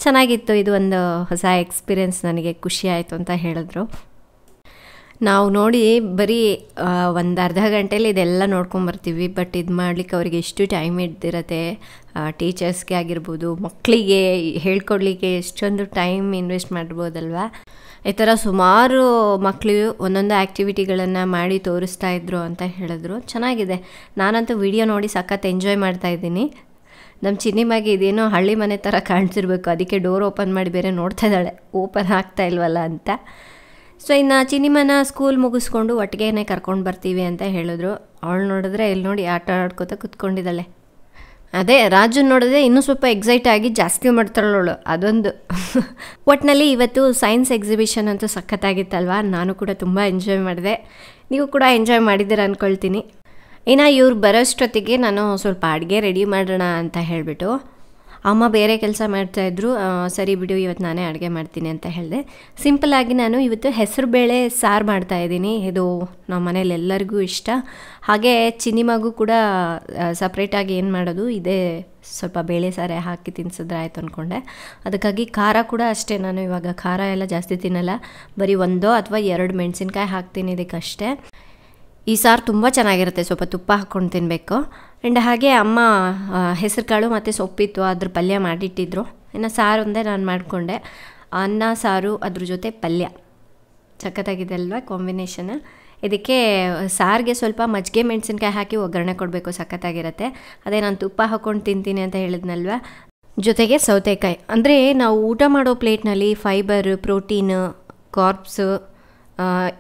ಚೆನ್ನಾಗಿತ್ತು, ಇದು ಒಂದು ಹೊಸ ಎಕ್ಸ್ಪೀರಿಯೆನ್ಸ್, ನನಗೆ ಖುಷಿ ಆಯಿತು ಅಂತ ಹೇಳಿದ್ರು. ನಾವು ನೋಡಿ ಬರೀ ಒಂದು ಅರ್ಧ ಗಂಟೆಯಲ್ಲಿ ಇದೆಲ್ಲ ನೋಡ್ಕೊಂಬರ್ತೀವಿ. ಬಟ್ ಇದು ಮಾಡ್ಲಿಕ್ಕೆ ಅವ್ರಿಗೆ ಎಷ್ಟು ಟೈಮ್ ಇಡ್ದಿರತ್ತೆ, ಟೀಚರ್ಸ್ಗೆ ಆಗಿರ್ಬೋದು, ಮಕ್ಕಳಿಗೆ ಹೇಳ್ಕೊಡ್ಲಿಕ್ಕೆ ಎಷ್ಟೊಂದು ಟೈಮ್ ಇನ್ವೆಸ್ಟ್ ಮಾಡ್ಬೋದಲ್ವ. ಈ ಥರ ಸುಮಾರು ಮಕ್ಕಳು ಒಂದೊಂದು ಆ್ಯಕ್ಟಿವಿಟಿಗಳನ್ನು ಮಾಡಿ ತೋರಿಸ್ತಾ ಇದ್ರು ಅಂತ ಹೇಳಿದ್ರು. ಚೆನ್ನಾಗಿದೆ. ನಾನಂತೂ ವಿಡಿಯೋ ನೋಡಿ ಸಖತ್ ಎಂಜಾಯ್ ಮಾಡ್ತಾಯಿದ್ದೀನಿ. ನಮ್ಮ ಚಿನ್ನಿಮಗೆ ಇದೇನೋ ಹಳ್ಳಿ ಮನೆ ಥರ ಕಾಣಿಸಿರ್ಬೇಕು, ಅದಕ್ಕೆ ಡೋರ್ ಓಪನ್ ಮಾಡಿ ಬೇರೆ ನೋಡ್ತಾ ಇದ್ದಾಳೆ, ಓಪನ್ ಆಗ್ತಾ ಇಲ್ವಲ್ಲ ಅಂತ. ಸೊ ಇನ್ನು ಚಿನ್ನಿಮನ ಸ್ಕೂಲ್ ಮುಗಿಸ್ಕೊಂಡು ಒಟ್ಟಿಗೆನೇ ಕರ್ಕೊಂಡು ಬರ್ತೀವಿ ಅಂತ ಹೇಳಿದ್ರು. ಅವಳು ನೋಡಿದ್ರೆ ಇಲ್ಲಿ ನೋಡಿ ಆಟ ಆಡ್ಕೋತ ಕೂತ್ಕೊಂಡಿದ್ದಾಳೆ. ಅದೇ ರಾಜನ್ ನೋಡಿದ್ರೆ ಇನ್ನೂ ಸ್ವಲ್ಪ ಎಕ್ಸೈಟ್ ಆಗಿ ಜಾಸ್ತಿ ಮಾಡ್ತಾಳವಳು, ಅದೊಂದು. ಒಟ್ಟಿನಲ್ಲಿ ಇವತ್ತು ಸೈನ್ಸ್ ಎಕ್ಸಿಬಿಷನ್ ಅಂತೂ ಸಖತ್ತಾಗಿತ್ತಲ್ವ. ನಾನು ಕೂಡ ತುಂಬ ಎಂಜಾಯ್ ಮಾಡಿದೆ, ನೀವು ಕೂಡ ಎಂಜಾಯ್ ಮಾಡಿದ್ದೀರ ಅಂದ್ಕೊಳ್ತೀನಿ. ಇನ್ನು ಇವ್ರು ಬರೋಷ್ಟೊತ್ತಿಗೆ ನಾನು ಸ್ವಲ್ಪ ಅಡುಗೆ ರೆಡಿ ಮಾಡೋಣ ಅಂತ ಹೇಳಿಬಿಟ್ಟು, ಅಮ್ಮ ಬೇರೆ ಕೆಲಸ ಮಾಡ್ತಾಯಿದ್ರು. ಸರಿ ಬಿಡು ಇವತ್ತು ನಾನೇ ಅಡುಗೆ ಮಾಡ್ತೀನಿ ಅಂತ ಹೇಳಿದೆ. ಸಿಂಪಲ್ಲಾಗಿ ನಾನು ಇವತ್ತು ಹೆಸರುಬೇಳೆ ಸಾರು ಮಾಡ್ತಾಯಿದ್ದೀನಿ. ಇದು ನಮ್ಮ ಮನೇಲಿ ಎಲ್ಲರಿಗೂ ಇಷ್ಟ. ಹಾಗೆ ಚಿನ್ನಿಮಗೂ ಕೂಡ ಸಪ್ರೇಟಾಗಿ ಏನು ಮಾಡೋದು, ಇದೇ ಸ್ವಲ್ಪ ಬೇಳೆ ಸಾರೇ ಹಾಕಿ ತಿನ್ಸಿದ್ರೆ ಆಯಿತು ಅಂದ್ಕೊಂಡೆ. ಅದಕ್ಕಾಗಿ ಖಾರ ಕೂಡ ಅಷ್ಟೇ, ನಾನು ಇವಾಗ ಖಾರ ಎಲ್ಲ ಜಾಸ್ತಿ ತಿನ್ನಲ್ಲ, ಬರೀ 1 ಅಥವಾ 2 ಮೆಣಸಿನ್ಕಾಯಿ ಹಾಕ್ತೀನಿ ಇದಕ್ಕಷ್ಟೇ. ಈ ಸಾರು ತುಂಬ ಚೆನ್ನಾಗಿರುತ್ತೆ, ಸ್ವಲ್ಪ ತುಪ್ಪ ಹಾಕ್ಕೊಂಡು ತಿನ್ನಬೇಕು. ಆ್ಯಂಡ್ ಹಾಗೆ ಅಮ್ಮ ಹೆಸರು ಕಾಳು ಮತ್ತು ಸೊಪ್ಪಿತ್ತು, ಅದ್ರ ಪಲ್ಯ ಮಾಡಿಟ್ಟಿದ್ರು. ಇನ್ನು ಸಾರು ಒಂದೇ ನಾನು ಮಾಡಿಕೊಂಡೆ, ಅನ್ನ ಸಾರು ಅದ್ರ ಜೊತೆ ಪಲ್ಯ. ಸಖತ್ತಾಗಿದೆ ಅಲ್ವಾ ಕಾಂಬಿನೇಷನ್. ಇದಕ್ಕೆ ಸಾರಿಗೆ ಸ್ವಲ್ಪ ಮಜ್ಜಿಗೆ ಮೆಣಸಿನ್ಕಾಯಿ ಹಾಕಿ ಒಗ್ಗರಣೆ ಕೊಡಬೇಕು, ಸಖತ್ತಾಗಿರುತ್ತೆ. ಅದೇ ನಾನು ತುಪ್ಪ ಹಾಕ್ಕೊಂಡು ತಿಂತೀನಿ ಅಂತ ಹೇಳಿದ್ನಲ್ವ. ಜೊತೆಗೆ ಸೌತೆಕಾಯಿ. ಅಂದರೆ ನಾವು ಊಟ ಮಾಡೋ ಪ್ಲೇಟ್ನಲ್ಲಿ ಫೈಬರ್, ಪ್ರೋಟೀನ್, ಕಾರ್ಬ್ಸು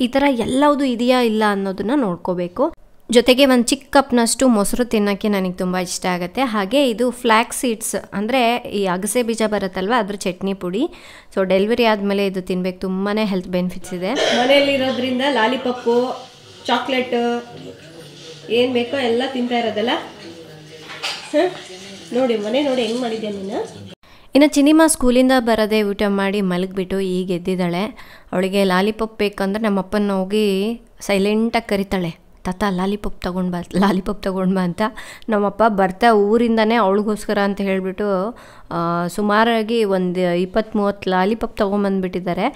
ಈ ಥರ ಎಲ್ಲವುದು ಇದೆಯಾ ಇಲ್ಲ ಅನ್ನೋದನ್ನು ನೋಡ್ಕೋಬೇಕು. ಜೊತೆಗೆ ಒಂದು ಚಿಕ್ಕ ಕಪ್ನಷ್ಟು ಮೊಸರು ತಿನ್ನೋಕ್ಕೆ ನನಗೆ ತುಂಬ ಇಷ್ಟ ಆಗುತ್ತೆ. ಹಾಗೆ ಇದು ಫ್ಲ್ಯಾಕ್ಸ್ ಸೀಡ್ಸ್, ಅಂದರೆ ಈ ಅಗಸೆ ಬೀಜ ಬರುತ್ತಲ್ವ ಅದ್ರ ಚಟ್ನಿ ಪುಡಿ. ಸೊ ಡೆಲಿವರಿ ಆದಮೇಲೆ ಇದು ತಿನ್ಬೇಕು, ತುಂಬಾ ಹೆಲ್ತ್ ಬೆನಿಫಿಟ್ಸ್ ಇದೆ. ಮನೆಯಲ್ಲಿರೋದ್ರಿಂದ ಲಾಲಿಪಪ್ಪು, ಚಾಕ್ಲೇಟ್ ಏನು ಬೇಕೋ ಎಲ್ಲ ತಿಂತಾ ಇರೋದಲ್ಲ. ನೋಡಿ ಮನೆ ನೋಡಿ ಹೆಂಗೆ ಮಾಡಿದ್ಯಾ ನೀನು. ಇನ್ನು ಚಿನ್ನಿಮ ಸ್ಕೂಲಿಂದ ಬರೋದೇ ಊಟ ಮಾಡಿ ಮಲಗಿಬಿಟ್ಟು ಈಗ ಎದ್ದಿದ್ದಾಳೆ. ಅವಳಿಗೆ ಲಾಲಿಪಾಪ್ ಬೇಕಂದ್ರೆ ನಮ್ಮಪ್ಪನ ಹೋಗಿ ಸೈಲೆಂಟಾಗಿ ಕರಿತಾಳೆ, ತಾತ ಲಾಲಿಪಾಪ್ ತೊಗೊಂಡು ಬಾ ಅಂತ. ನಮ್ಮಪ್ಪ ಬರ್ತಾ ಊರಿಂದನೇ ಅವಳಿಗೋಸ್ಕರ ಅಂತ ಹೇಳಿಬಿಟ್ಟು ಸುಮಾರಾಗಿ ಒಂದು 20-30 ಲಾಲಿಪಾಪ್ ತೊಗೊಂಬಂದುಬಿಟ್ಟಿದ್ದಾರೆ.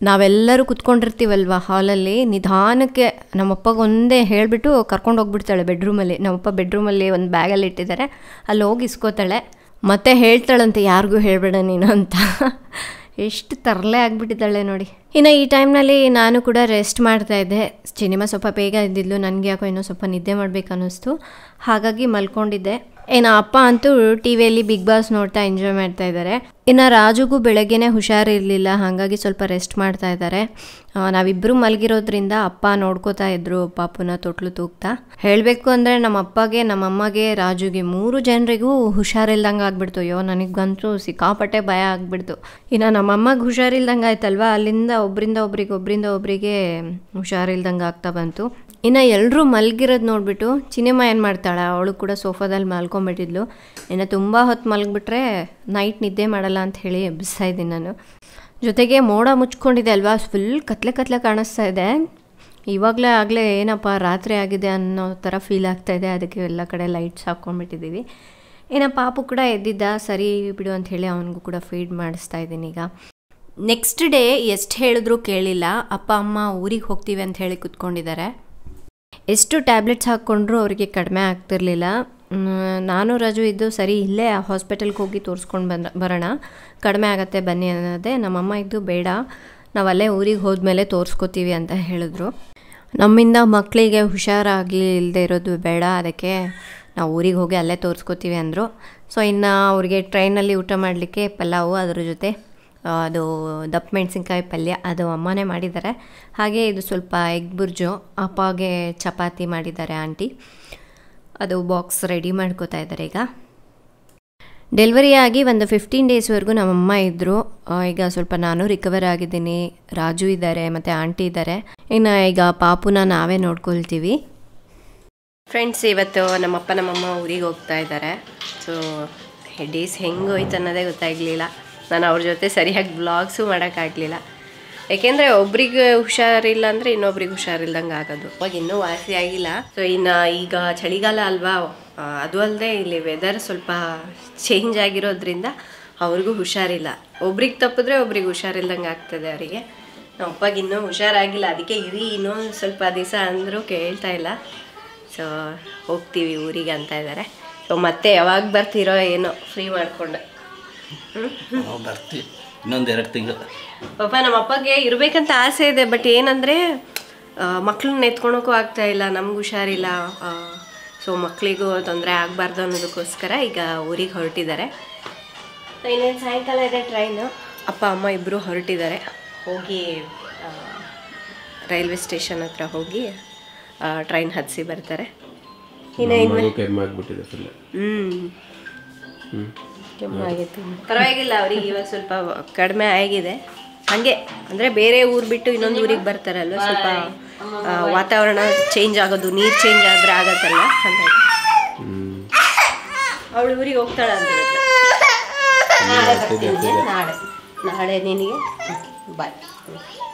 ನಾವೆಲ್ಲರೂ ಕುತ್ಕೊಂಡಿರ್ತೀವಲ್ವ ಹಾಲಲ್ಲಿ, ನಿಧಾನಕ್ಕೆ ನಮ್ಮಪ್ಪಗೆ ಒಂದೇ ಹೇಳಿಬಿಟ್ಟು ಕರ್ಕೊಂಡು ಹೋಗ್ಬಿಡ್ತಾಳೆ ಬೆಡ್ರೂಮಲ್ಲಿ. ನಮ್ಮಪ್ಪ ಬೆಡ್ರೂಮಲ್ಲಿ ಒಂದು ಬ್ಯಾಗಲ್ಲಿ ಇಟ್ಟಿದ್ದಾರೆ, ಅಲ್ಲಿ ಹೋಗಿ ಇಸ್ಕೋತಾಳೆ. ಮತ್ತೆ ಹೇಳ್ತಾಳಂತೆ ಯಾರಿಗೂ ಹೇಳಬೇಡ ನೀನು ಅಂತ. ಎಷ್ಟು ತರಲೆ ಆಗಿಬಿಟ್ಟಿದ್ದಾಳೆ ನೋಡಿ. ಇನ್ನು ಈ ಟೈಮ್ನಲ್ಲಿ ನಾನು ಕೂಡ ರೆಸ್ಟ್ ಮಾಡ್ತಾಯಿದ್ದೆ. ಚಿನ್ನಿಮ ಸ್ವಲ್ಪ ಬೇಗ ಇದ್ದಿದ್ಲು, ನನಗೆ ಯಾಕೋ ಇನ್ನೂ ಸ್ವಲ್ಪ ನಿದ್ದೆ ಮಾಡಬೇಕು ಅನ್ನಿಸ್ತು, ಹಾಗಾಗಿ ಮಲ್ಕೊಂಡಿದ್ದೆ. ಏನು ಅಪ್ಪ ಅಂತೂ ಟಿ ವಿಯಲ್ಲಿ ಬಿಗ್ ಬಾಸ್ ನೋಡ್ತಾ ಎಂಜಾಯ್ ಮಾಡ್ತಾ ಇದ್ದಾರೆ. ಇನ್ನು ರಾಜುಗೂ ಬೆಳಗ್ಗೆನೇ ಹುಷಾರಿರಲಿಲ್ಲ, ಹಾಗಾಗಿ ಸ್ವಲ್ಪ ರೆಸ್ಟ್ ಮಾಡ್ತಾ ಇದ್ದಾರೆ. ನಾವಿಬ್ಬರು ಮಲಗಿರೋದ್ರಿಂದ ಅಪ್ಪ ನೋಡ್ಕೋತಾ ಇದ್ರು ಪಾಪುನ ತೊಟ್ಲು ತೂಗ್ತಾ. ಹೇಳಬೇಕು ಅಂದರೆ ನಮ್ಮ ಅಪ್ಪಗೆ, ನಮ್ಮಮ್ಮಗೆ, ರಾಜುಗೆ 3 ಜನರಿಗೂ ಹುಷಾರಿಲ್ದಂಗೆ ಆಗ್ಬಿಡ್ತು. ಅಯ್ಯೋ ನನಗಂತೂ ಸಿಕ್ಕಾಪಟ್ಟೆ ಭಯ ಆಗ್ಬಿಡ್ತು. ಇನ್ನು ನಮ್ಮಮ್ಮಗೆ ಹುಷಾರಿಲ್ದಂಗೆ ಆಯ್ತಲ್ವ, ಅಲ್ಲಿಂದ ಒಬ್ಬರಿಂದ ಒಬ್ಬರಿಗೆ ಹುಷಾರಿಲ್ದಂಗೆ ಆಗ್ತಾ ಬಂತು. ಇನ್ನು ಎಲ್ಲರೂ ಮಲಗಿರೋದು ನೋಡಿಬಿಟ್ಟು ಚಿನಿಮಾ ಏನು ಮಾಡ್ತಾಳೆ, ಅವಳು ಕೂಡ ಸೋಫಾದಲ್ಲಿ ಮಲ್ಕೊಂಬಿಟ್ಟಿದ್ಲು. ಇನ್ನು ತುಂಬ ಹೊತ್ತು ಮಲಗಿಬಿಟ್ರೆ ನೈಟ್ ನಿದ್ದೆ ಮಾಡಲ್ಲ ಅಂತ ಹೇಳಿ ಎಬ್ಬಿಸ್ತಾ ಇದ್ದೀನಿ ನಾನು. ಜೊತೆಗೆ ಮೋಡ ಮುಚ್ಕೊಂಡಿದೆ ಅಲ್ವಾ, ಫುಲ್ ಕತ್ಲೆ ಕಾಣಿಸ್ತಾ ಇದೆ. ಆಗಲೇ ಏನಪ್ಪ ರಾತ್ರಿ ಆಗಿದೆ ಅನ್ನೋ ಥರ ಫೀಲ್ ಆಗ್ತಾಯಿದೆ. ಅದಕ್ಕೆ ಎಲ್ಲ ಕಡೆ ಲೈಟ್ಸ್ ಹಾಕ್ಕೊಂಡ್ಬಿಟ್ಟಿದ್ದೀವಿ. ಇನ್ನು ಪಾಪು ಕೂಡ ಎದ್ದಿದ್ದ, ಸರಿ ಬಿಡು ಅಂತ ಹೇಳಿ ಅವನಿಗೂ ಕೂಡ ಫೀಡ್ ಮಾಡಿಸ್ತಾ ಇದ್ದೀನಿ ಈಗ. ನೆಕ್ಸ್ಟ್ ಡೇ ಎಷ್ಟು ಹೇಳಿದ್ರೂ ಕೇಳಿಲ್ಲ. ಅಪ್ಪ ಅಮ್ಮ ಊರಿಗೆ ಹೋಗ್ತೀವಿ ಅಂತ ಹೇಳಿ ಕೂತ್ಕೊಂಡಿದ್ದಾರೆ. ಎಷ್ಟು ಟ್ಯಾಬ್ಲೆಟ್ಸ್ ಹಾಕ್ಕೊಂಡ್ರೂ ಅವರಿಗೆ ಕಡಿಮೆ ಆಗ್ತಿರ್ಲಿಲ್ಲ. ನಾನು ರಾಜು ಇದ್ದು ಸರಿ ಇಲ್ಲೇ ಹಾಸ್ಪಿಟಲ್ಗೆ ಹೋಗಿ ತೋರಿಸ್ಕೊಂಡು ಬರೋಣ, ಕಡಿಮೆ ಆಗತ್ತೆ ಬನ್ನಿ ಅನ್ನೋದೇ. ನಮ್ಮಮ್ಮ ಇದ್ದು ಬೇಡ, ನಾವು ಅಲ್ಲೇ ಊರಿಗೆ ಹೋದ್ಮೇಲೆ ತೋರಿಸ್ಕೋತೀವಿ ಅಂತ ಹೇಳಿದ್ರು. ನಮ್ಮಿಂದ ಮಕ್ಕಳಿಗೆ ಹುಷಾರಾಗಿ ಇಲ್ಲದೆ ಇರೋದು ಬೇಡ, ಅದಕ್ಕೆ ನಾವು ಊರಿಗೆ ಹೋಗಿ ಅಲ್ಲೇ ತೋರಿಸ್ಕೋತೀವಿ ಅಂದರು. ಸೊ ಇನ್ನು ಅವ್ರಿಗೆ ಟ್ರೈನಲ್ಲಿ ಊಟ ಮಾಡಲಿಕ್ಕೆ ಪಲಾವು, ಅದ್ರ ಜೊತೆ ಅದು ದಪ್ಪ ಮೆಣಸಿನ್ಕಾಯಿ ಪಲ್ಯ, ಅದು ಅಮ್ಮನೇ ಮಾಡಿದ್ದಾರೆ. ಹಾಗೆ ಇದು ಸ್ವಲ್ಪ ಎಗ್ ಬುರ್ಜು, ಅಪ್ಪಗೆ ಚಪಾತಿ ಮಾಡಿದ್ದಾರೆ ಆಂಟಿ. ಅದು ಬಾಕ್ಸ್ ರೆಡಿ ಮಾಡ್ಕೋತಾ ಇದ್ದಾರೆ ಈಗ. ಡೆಲಿವರಿ ಆಗಿ ಒಂದು 15 ಡೇಸ್ವರೆಗೂ ನಮ್ಮಮ್ಮ ಇದ್ದರು. ಈಗ ಸ್ವಲ್ಪ ನಾನು ರಿಕವರ್ ಆಗಿದ್ದೀನಿ. ರಾಜು ಇದ್ದಾರೆ ಮತ್ತು ಆಂಟಿ ಇದ್ದಾರೆ. ಇನ್ನು ಈಗ ಪಾಪುನ ನಾವೇ ನೋಡ್ಕೊಳ್ತೀವಿ. ಫ್ರೆಂಡ್ಸ್, ಇವತ್ತು ನಮ್ಮಪ್ಪ ನಮ್ಮಮ್ಮ ಊರಿಗೆ ಹೋಗ್ತಾ ಇದ್ದಾರೆ. ಸೊ ಡೇಸ್ ಹೆಂಗೆ ಹೋಯ್ತು ಅನ್ನೋದೇ ಗೊತ್ತಾಗಲಿಲ್ಲ. ನಾನು ಅವ್ರ ಜೊತೆ ಸರಿಯಾಗಿ ಬ್ಲಾಗ್ಸು ಮಾಡೋಕ್ಕಾಗಲಿಲ್ಲ. ಯಾಕೆಂದರೆ ಒಬ್ರಿಗೆ ಹುಷಾರಿಲ್ಲ ಅಂದರೆ ಇನ್ನೊಬ್ರಿಗೆ ಹುಷಾರಿಲ್ದಂಗೆ ಆಗೋದು. ಅವಾಗ ಇನ್ನೂ ವಾಸಿ ಆಗಿಲ್ಲ. ಸೊ ಇನ್ನು ಈಗ ಚಳಿಗಾಲ ಅಲ್ವಾ, ಅದು ಅಲ್ಲದೆ ಇಲ್ಲಿ ವೆದರ್ ಸ್ವಲ್ಪ ಚೇಂಜ್ ಆಗಿರೋದ್ರಿಂದ ಅವ್ರಿಗೂ ಹುಷಾರಿಲ್ಲ. ಒಬ್ರಿಗೆ ತಪ್ಪಿದ್ರೆ ಒಬ್ರಿಗೆ ಹುಷಾರಿಲ್ದಂಗೆ ಆಗ್ತದೆ ಅವರಿಗೆ. ನಮ್ಮ ಅಪ್ಪಗೆ ಇನ್ನೂ ಹುಷಾರಾಗಿಲ್ಲ, ಅದಕ್ಕೆ ಇರಿ ಇನ್ನೊಂದು ಸ್ವಲ್ಪ ದಿವಸ ಅಂದರೂ ಕೇಳ್ತಾ ಇಲ್ಲ. ಸೊ ಹೋಗ್ತೀವಿ ಊರಿಗೆ ಅಂತ ಇದ್ದಾರೆ. ಸೊ ಮತ್ತೆ ಯಾವಾಗ ಬರ್ತೀರೋ ಏನೋ ಫ್ರೀ ಮಾಡಿಕೊಂಡು ಬರ್ತೀವಿ ಇನ್ನೊಂದು 2 ತಿಂಗಳು. ಪಾಪ ನಮ್ಮ ಅಪ್ಪಗೆ ಇರಬೇಕಂತ ಆಸೆ ಇದೆ. ಬಟ್ ಏನಂದರೆ ಮಕ್ಕಳನ್ನ ಎತ್ಕೊಳಕ್ಕೂ ಆಗ್ತಾ ಇಲ್ಲ, ನಮ್ಗೆ ಹುಷಾರಿಲ್ಲ. ಸೊ ಮಕ್ಕಳಿಗೂ ತೊಂದರೆ ಆಗಬಾರ್ದು ಅನ್ನೋದಕ್ಕೋಸ್ಕರ ಈಗ ಊರಿಗೆ ಹೊರಟಿದ್ದಾರೆ. ಇನ್ನೇನು ಸಾಯಂಕಾಲ ಇದೆ ಟ್ರೈನು. ಅಪ್ಪ ಅಮ್ಮ ಇಬ್ಬರು ಹೊರಟಿದ್ದಾರೆ. ಹೋಗಿ ರೈಲ್ವೆ ಸ್ಟೇಷನ್ ಹತ್ರ ಹೋಗಿ ಟ್ರೈನ್ ಹತ್ತಿಸಿ ಬರ್ತಾರೆ. ಕೆಮ್ಮಾಗಿತ್ತು, ಪರವಾಗಿಲ್ಲ ಅವ್ರಿಗೆ ಇವಾಗ ಸ್ವಲ್ಪ ಕಡಿಮೆ ಆಗಿದೆ. ಹಾಗೆ ಅಂದರೆ ಬೇರೆ ಊರು ಬಿಟ್ಟು ಇನ್ನೊಂದು ಊರಿಗೆ ಬರ್ತಾರಲ್ವ, ಸ್ವಲ್ಪ ವಾತಾವರಣ ಚೇಂಜ್ ಆಗೋದು, ನೀರು ಚೇಂಜ್ ಆದರೆ ಆಗತ್ತಲ್ಲ, ಹಾಗಾಗಿ ಅವಳು ಊರಿಗೆ ಹೋಗ್ತಾಳೆ ಅಂತ ನಾಳೆ ನಿನಗೆ ಬಾಯ್.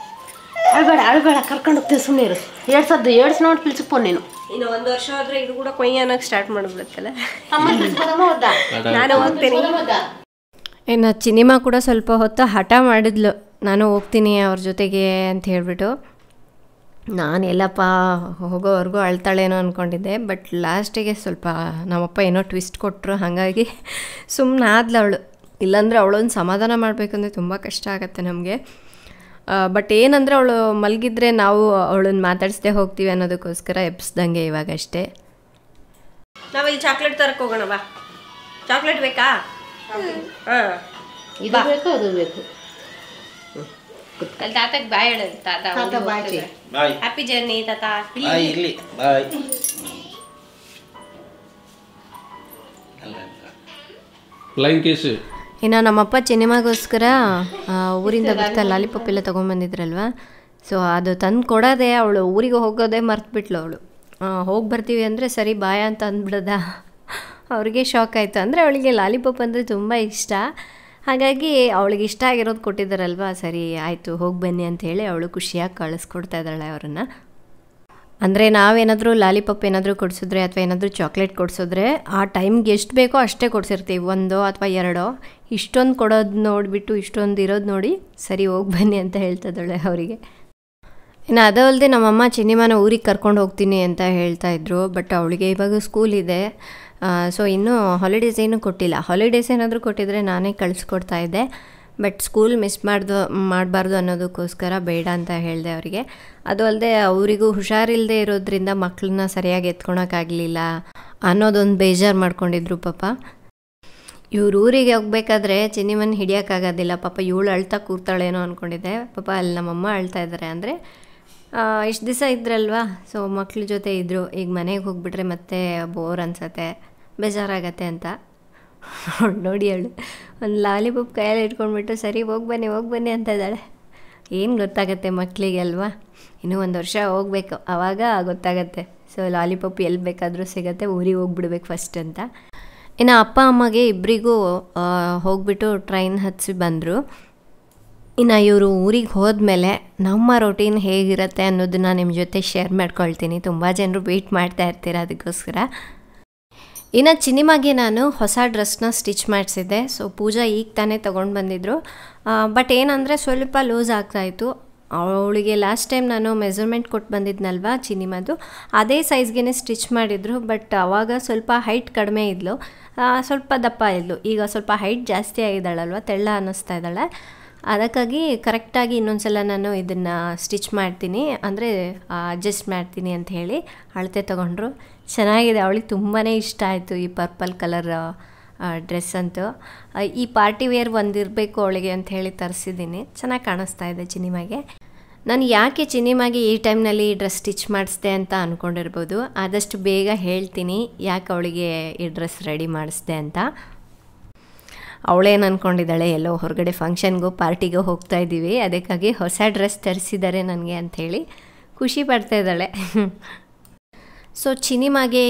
ಅಳ್ಬೇಡ ಕರ್ಕೊಂಡು ಹೋಗ್ತೀವಿ, ಸುಮ್ಮನೆ ಇರು. ಏಡ್ಸ್ ನೋಡಿ ಪಿಲ್ಸಿಪೋ ನೀನು. ಇನ್ನು 1 ವರ್ಷ ಆದ್ರೆ ಇದು ಕೂಡ ಕೊಯ್ಯ ಅನ್ನೋಕೆ ಸ್ಟಾರ್ಟ್ ಮಾಡಿಬಿಡುತ್ತಲ್ಲ. ನಾನು ಹೋಗ್ತೀನಿ. ಇನ್ನು ಚಿನಿಮಾ ಕೂಡ ಸ್ವಲ್ಪ ಹೊತ್ತು ಹಠ ಮಾಡಿದ್ಲು, ನಾನು ಹೋಗ್ತೀನಿ ಅವ್ರ ಜೊತೆಗೆ ಅಂತ ಹೇಳ್ಬಿಟ್ಟು. ನಾನು ಎಲ್ಲಪ್ಪ ಹೋಗೋವರೆಗೂ ಅಳ್ತಾಳೇನೋ ಅಂದ್ಕೊಂಡಿದ್ದೆ. ಬಟ್ ಲಾಸ್ಟಿಗೆ ಸ್ವಲ್ಪ ನಮ್ಮಪ್ಪ ಏನೋ ಟ್ವಿಸ್ಟ್ ಕೊಟ್ಟರು, ಹಾಗಾಗಿ ಸುಮ್ಮನೆ ಆದ್ಲು ಅವಳು. ಇಲ್ಲಾಂದರೆ ಅವಳೊಂದು ಸಮಾಧಾನ ಮಾಡಬೇಕಂದ್ರೆ ತುಂಬ ಕಷ್ಟ ಆಗುತ್ತೆ ನಮಗೆ. ಬಟ್ ಏನಂದರೆ ಅವಳು ಮಲಗಿದ್ರೆ ನಾವು ಅವಳನ್ನ ಮಾತಾಡಿಸ್ದೆ ಹೋಗ್ತೀವಿ ಅನ್ನೋದಕ್ಕೋಸ್ಕರ ಎಬ್ಸ್ದಂಗೆ ಇವಾಗಷ್ಟೇ. ನಾವು ಇಲ್ಲಿ ಚಾಕ್ಲೇಟ್ ತರಕ್ಕೆ ಹೋಗೋಣ ಬಾ. ಚಾಕ್ಲೇಟ್ ಬೇಕಾ? ಹಾಂ, ಇದು ಬೇಕು ಅದು ಬೇಕು. ಅಲ್ಲಿ ತಾತಕ್ಕೆ ಬಾಯ್ ಹೇಳ. ತಾತ ಹ್ಯಾಪಿ ಜರ್ನಿ ತಾತ. ಇಲ್ಲಿ ಬಾಯ್. Flying case. ಇನ್ನು ನಮ್ಮಪ್ಪ ಸಿನಿಮಾಗೋಸ್ಕರ ಊರಿಂದ ಬರ್ತಾ ಲಾಲಿಪಾಪ್ ಎಲ್ಲ ತೊಗೊಂಬಂದಿದ್ರಲ್ವ. ಸೊ ಅದು ತಂದು ಕೊಡೋದೆ ಅವಳು ಊರಿಗೆ ಹೋಗೋದೇ ಮರ್ತುಬಿಟ್ಲು ಅವಳು. ಹೋಗಿ ಬರ್ತೀವಿ ಅಂದರೆ ಸರಿ ಬಾಯ ಅಂತ ಅಂದ್ಬಿಡೋದ. ಅವ್ರಿಗೆ ಶಾಕ್ ಆಯಿತು. ಅಂದರೆ ಅವಳಿಗೆ ಲಾಲಿಪಾಪ್ ಅಂದರೆ ತುಂಬ ಇಷ್ಟ, ಹಾಗಾಗಿ ಅವಳಿಗೆ ಇಷ್ಟ ಆಗಿರೋದು ಕೊಟ್ಟಿದ್ದಾರಲ್ವ, ಸರಿ ಆಯಿತು ಹೋಗಿ ಬನ್ನಿ ಅಂತ ಹೇಳಿ ಅವಳು ಖುಷಿಯಾಗಿ ಕಳಿಸ್ಕೊಡ್ತಾ ಇದ್ದಾಳೆ ಅವರನ್ನು. ಅಂದರೆ ನಾವೇನಾದರೂ ಲಾಲಿಪಾಪ್ ಏನಾದರೂ ಕೊಡಿಸಿದ್ರೆ ಅಥವಾ ಏನಾದರೂ ಚಾಕ್ಲೇಟ್ ಕೊಡಿಸಿದ್ರೆ ಆ ಟೈಮ್ಗೆ ಎಷ್ಟು ಬೇಕೋ ಅಷ್ಟೇ ಕೊಡಿಸಿರ್ತೀವಿ, 1 ಅಥವಾ 2. ಇಷ್ಟೊಂದು ಕೊಡೋದು ನೋಡಿಬಿಟ್ಟು ಇಷ್ಟೊಂದು ಇರೋದು ನೋಡಿ ಸರಿ ಹೋಗಿ ಬನ್ನಿ ಅಂತ ಹೇಳ್ತಿದ್ದಾಳೆ ಅವರಿಗೆ. ಇನ್ನು ಅದು ಅಲ್ಲದೆ ನಮ್ಮಮ್ಮ ಚಿನ್ನಿಮಾನ ಊರಿಗೆ ಕರ್ಕೊಂಡು ಹೋಗ್ತೀನಿ ಅಂತ ಹೇಳ್ತಾಯಿದ್ರು. ಬಟ್ ಅವಳಿಗೆ ಇವಾಗ ಸ್ಕೂಲ್ ಇದೆ. ಸೊ ಇನ್ನೂ ಹಾಲಿಡೇಸ್ ಏನೂ ಕೊಟ್ಟಿಲ್ಲ. ಹಾಲಿಡೇಸ್ ಏನಾದರೂ ಕೊಟ್ಟಿದ್ರೆ ನಾನೇ ಕಳಿಸ್ಕೊಡ್ತಾ ಇದ್ದೆ. ಬಟ್ ಸ್ಕೂಲ್ ಮಿಸ್ ಮಾಡಬಾರ್ದು ಅನ್ನೋದಕ್ಕೋಸ್ಕರ ಬೇಡ ಅಂತ ಹೇಳಿದೆ ಅವರಿಗೆ. ಅದು ಅಲ್ಲದೆ ಅವರಿಗೂ ಹುಷಾರಿಲ್ಲದೆ ಇರೋದ್ರಿಂದ ಮಕ್ಕಳನ್ನ ಸರಿಯಾಗಿ ಎತ್ಕೊಳಕ್ಕಾಗಲಿಲ್ಲ ಅನ್ನೋದೊಂದು ಬೇಜಾರು ಮಾಡ್ಕೊಂಡಿದ್ರು ಪಾಪ. ಇವ್ರ ಊರಿಗೆ ಹೋಗ್ಬೇಕಾದ್ರೆ ಚಿನ್ನಿಮನ್ ಹಿಡಿಯೋಕ್ಕಾಗೋದಿಲ್ಲ. ಪಾಪ ಇವಳು ಅಳ್ತಾ ಕೂರ್ತಾಳೇನೋ ಅಂದ್ಕೊಂಡಿದ್ದೆ. ಪಾಪ ಅಲ್ಲಿ ನಮ್ಮಮ್ಮ ಅಳ್ತಾ ಇದ್ದಾರೆ. ಅಂದರೆ ಇಷ್ಟು ದಿವಸ ಇದ್ರಲ್ವಾ, ಸೊ ಮಕ್ಳ ಜೊತೆ ಇದ್ದರು. ಈಗ ಮನೆಗೆ ಹೋಗ್ಬಿಟ್ರೆ ಮತ್ತೆ ಬೋರ್ ಅನ್ಸತ್ತೆ, ಬೇಜಾರಾಗತ್ತೆ ಅಂತ ನೋಡಿ ಅವಳು ಒಂದು ಲಾಲಿಪಾಪ್ ಕೈಯಲ್ಲಿ ಇಟ್ಕೊಂಡ್ಬಿಟ್ಟು ಸರಿ ಹೋಗಿ ಬನ್ನಿ ಅಂತ ಇದ್ದಾಳೆ. ಏನು ಗೊತ್ತಾಗತ್ತೆ ಮಕ್ಕಳಿಗೆ ಅಲ್ವಾ, ಇನ್ನೂ 1 ವರ್ಷ ಹೋಗ್ಬೇಕು, ಆವಾಗ ಗೊತ್ತಾಗತ್ತೆ. ಸೊ ಲಾಲಿಪಾಪ್ ಎಲ್ಲಿ ಬೇಕಾದರೂ ಸಿಗತ್ತೆ, ಊರಿಗೆ ಹೋಗ್ಬಿಡ್ಬೇಕು ಫಸ್ಟ್ ಅಂತ. ಇನ್ನು ಅಪ್ಪ ಅಮ್ಮಗೆ ಇಬ್ಬರಿಗೂ ಹೋಗ್ಬಿಟ್ಟು ಟ್ರೈನ್ ಹತ್ಸಿ ಬಂದರು. ಇನ್ನು ಇವರು ಊರಿಗೆ ಹೋದ್ಮೇಲೆ ನಮ್ಮ ರೊಟೀನ್ ಹೇಗಿರುತ್ತೆ ಅನ್ನೋದನ್ನು ನಿಮ್ಮ ಜೊತೆ ಶೇರ್ ಮಾಡ್ಕೊಳ್ತೀನಿ. ತುಂಬ ಜನರು ವೆಯ್ಟ್ ಮಾಡ್ತಾ ಇರ್ತೀರ ಅದಕ್ಕೋಸ್ಕರ. ಇನ್ನು ಚಿನ್ನಿಮಾಗೆ ನಾನು ಹೊಸ ಡ್ರೆಸ್ನ ಸ್ಟಿಚ್ ಮಾಡಿಸಿದ್ದೆ. ಸೊ ಪೂಜಾ ಈಗ ತಾನೇ ತೊಗೊಂಡು ಬಂದಿದ್ದರು. ಬಟ್ ಏನಂದರೆ ಸ್ವಲ್ಪ ಲೂಸ್ ಆಗ್ತಾಯಿತ್ತು. ಅವಳಿಗೆ ಲಾಸ್ಟ್ ಟೈಮ್ ನಾನು ಮೆಜರ್ಮೆಂಟ್ ಕೊಟ್ಟು ಬಂದಿದ್ನಲ್ವ ಚಿನ್ನಿಮಾದು, ಅದೇ ಸೈಜ್ಗೆ ಸ್ಟಿಚ್ ಮಾಡಿದರು. ಬಟ್ ಆವಾಗ ಸ್ವಲ್ಪ ಹೈಟ್ ಕಡಿಮೆ ಇದ್ಲು, ಸ್ವಲ್ಪ ದಪ್ಪ ಇದ್ಲು. ಈಗ ಸ್ವಲ್ಪ ಹೈಟ್ ಜಾಸ್ತಿ ಆಗಿದ್ದಾಳಲ್ವ, ತೆಳ್ಳ ಅನ್ನಿಸ್ತಾ ಇದ್ದಾಳೆ. ಅದಕ್ಕಾಗಿ ಕರೆಕ್ಟಾಗಿ ಇನ್ನೊಂದ್ಸಲ ನಾನು ಇದನ್ನು ಸ್ಟಿಚ್ ಮಾಡ್ತೀನಿ, ಅಂದರೆ ಅಡ್ಜಸ್ಟ್ ಮಾಡ್ತೀನಿ ಅಂತ ಹೇಳಿ ಅಳತೆ ತೊಗೊಂಡ್ರು. ಚೆನ್ನಾಗಿದೆ, ಅವಳಿಗೆ ತುಂಬಾ ಇಷ್ಟ ಆಯಿತು ಈ ಪರ್ಪಲ್ ಕಲರ್ ಡ್ರೆಸ್ ಅಂತೂ. ಈ ಪಾರ್ಟಿ ವೇರ್ ಒಂದಿರಬೇಕು ಅವಳಿಗೆ ಅಂತ ಹೇಳಿ ತರಿಸಿದ್ದೀನಿ. ಚೆನ್ನಾಗಿ ಕಾಣಿಸ್ತಾ ಇದೆ ಚಿನ್ನಿಮಾಗೆ. ನಾನು ಯಾಕೆ ಚಿನ್ನಿಮಾಗೆ ಈ ಟೈಮ್ನಲ್ಲಿ ಈ ಡ್ರೆಸ್ ಸ್ಟಿಚ್ ಮಾಡಿಸ್ದೆ ಅಂತ ಅಂದ್ಕೊಂಡಿರ್ಬೋದು. ಆದಷ್ಟು ಬೇಗ ಹೇಳ್ತೀನಿ ಯಾಕೆ ಅವಳಿಗೆ ಈ ಡ್ರೆಸ್ ರೆಡಿ ಮಾಡಿಸ್ದೆ ಅಂತ. ಅವಳೇನು ಅಂದ್ಕೊಂಡಿದ್ದಾಳೆ, ಎಲ್ಲೋ ಹೊರಗಡೆ ಫಂಕ್ಷನ್ಗೋ ಪಾರ್ಟಿಗೋ ಹೋಗ್ತಾ ಇದ್ದೀವಿ, ಅದಕ್ಕಾಗಿ ಹೊಸ ಡ್ರೆಸ್ ತರಿಸಿದ್ದಾರೆ ನನಗೆ ಅಂಥೇಳಿ ಖುಷಿ ಪಡ್ತಾ ಇದ್ದಾಳೆ. ಸೊ ಚಿನ್ನಿಮಾಗೆ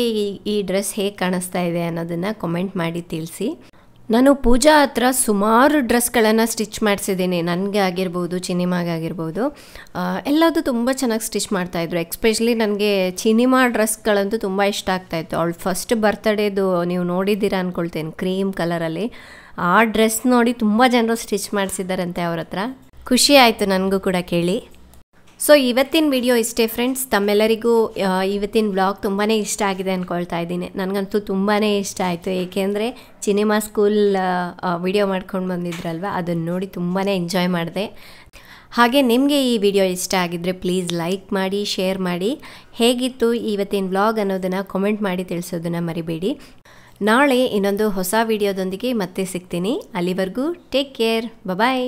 ಈ ಡ್ರೆಸ್ ಹೇಗೆ ಕಾಣಿಸ್ತಾ ಇದೆ ಅನ್ನೋದನ್ನು ಕಮೆಂಟ್ ಮಾಡಿ ತಿಳಿಸಿ. ನಾನು ಪೂಜಾ ಹತ್ರ ಸುಮಾರು ಡ್ರೆಸ್ಗಳನ್ನು ಸ್ಟಿಚ್ ಮಾಡಿಸಿದ್ದೀನಿ. ನನಗೆ ಆಗಿರ್ಬೋದು, ಚಿನ್ನಿಮಾಗೆ ಆಗಿರ್ಬೋದು, ಎಲ್ಲದೂ ತುಂಬ ಚೆನ್ನಾಗಿ ಸ್ಟಿಚ್ ಮಾಡ್ತಾಯಿದ್ರು. ಎಕ್ಸ್ಪೆಷಲಿ ನನಗೆ ಚಿನ್ನಿಮಾ ಡ್ರೆಸ್ಗಳಂತೂ ತುಂಬ ಇಷ್ಟ ಆಗ್ತಾಯಿತ್ತು. ಅವಳು ಫಸ್ಟ್ ಬರ್ತ್ಡೇದು ನೀವು ನೋಡಿದ್ದೀರಾ ಅಂದ್ಕೊಳ್ತೇನೆ, ಕ್ರೀಮ್ ಕಲರಲ್ಲಿ. ಆ ಡ್ರೆಸ್ ನೋಡಿ ತುಂಬ ಜನರು ಸ್ಟಿಚ್ ಮಾಡಿಸಿದ್ದಾರಂತೆ ಅವ್ರ ಹತ್ರ. ಖುಷಿ ಆಯಿತು ನನಗೂ ಕೂಡ ಕೇಳಿ. ಸೊ ಇವತ್ತಿನ ವಿಡಿಯೋ ಇಷ್ಟೇ ಫ್ರೆಂಡ್ಸ್. ತಮ್ಮೆಲ್ಲರಿಗೂ ಇವತ್ತಿನ ವ್ಲಾಗ್ ತುಂಬಾ ಇಷ್ಟ ಆಗಿದೆ ಅಂದ್ಕೊಳ್ತಾ ಇದ್ದೀನಿ. ನನಗಂತೂ ತುಂಬಾ ಇಷ್ಟ ಆಯಿತು, ಏಕೆಂದರೆ ಚಿನ್ನಿಮಾ ಸ್ಕೂಲ್ ವಿಡಿಯೋ ಮಾಡ್ಕೊಂಡು ಬಂದಿದ್ರಲ್ವ, ಅದನ್ನು ನೋಡಿ ತುಂಬಾ ಎಂಜಾಯ್ ಮಾಡಿದೆ. ಹಾಗೆ ನಿಮಗೆ ಈ ವಿಡಿಯೋ ಇಷ್ಟ ಆಗಿದ್ದರೆ ಪ್ಲೀಸ್ ಲೈಕ್ ಮಾಡಿ, ಶೇರ್ ಮಾಡಿ. ಹೇಗಿತ್ತು ಇವತ್ತಿನ ವ್ಲಾಗ್ ಅನ್ನೋದನ್ನು ಕಮೆಂಟ್ ಮಾಡಿ ತಿಳಿಸೋದನ್ನು ಮರಿಬೇಡಿ. ನಾಳೆ ಇನ್ನೊಂದು ಹೊಸ ವಿಡಿಯೋದೊಂದಿಗೆ ಮತ್ತೆ ಸಿಗ್ತೀನಿ. ಅಲ್ಲಿವರೆಗೂ ಟೇಕ್ ಕೇರ್, ಬಾಯ್.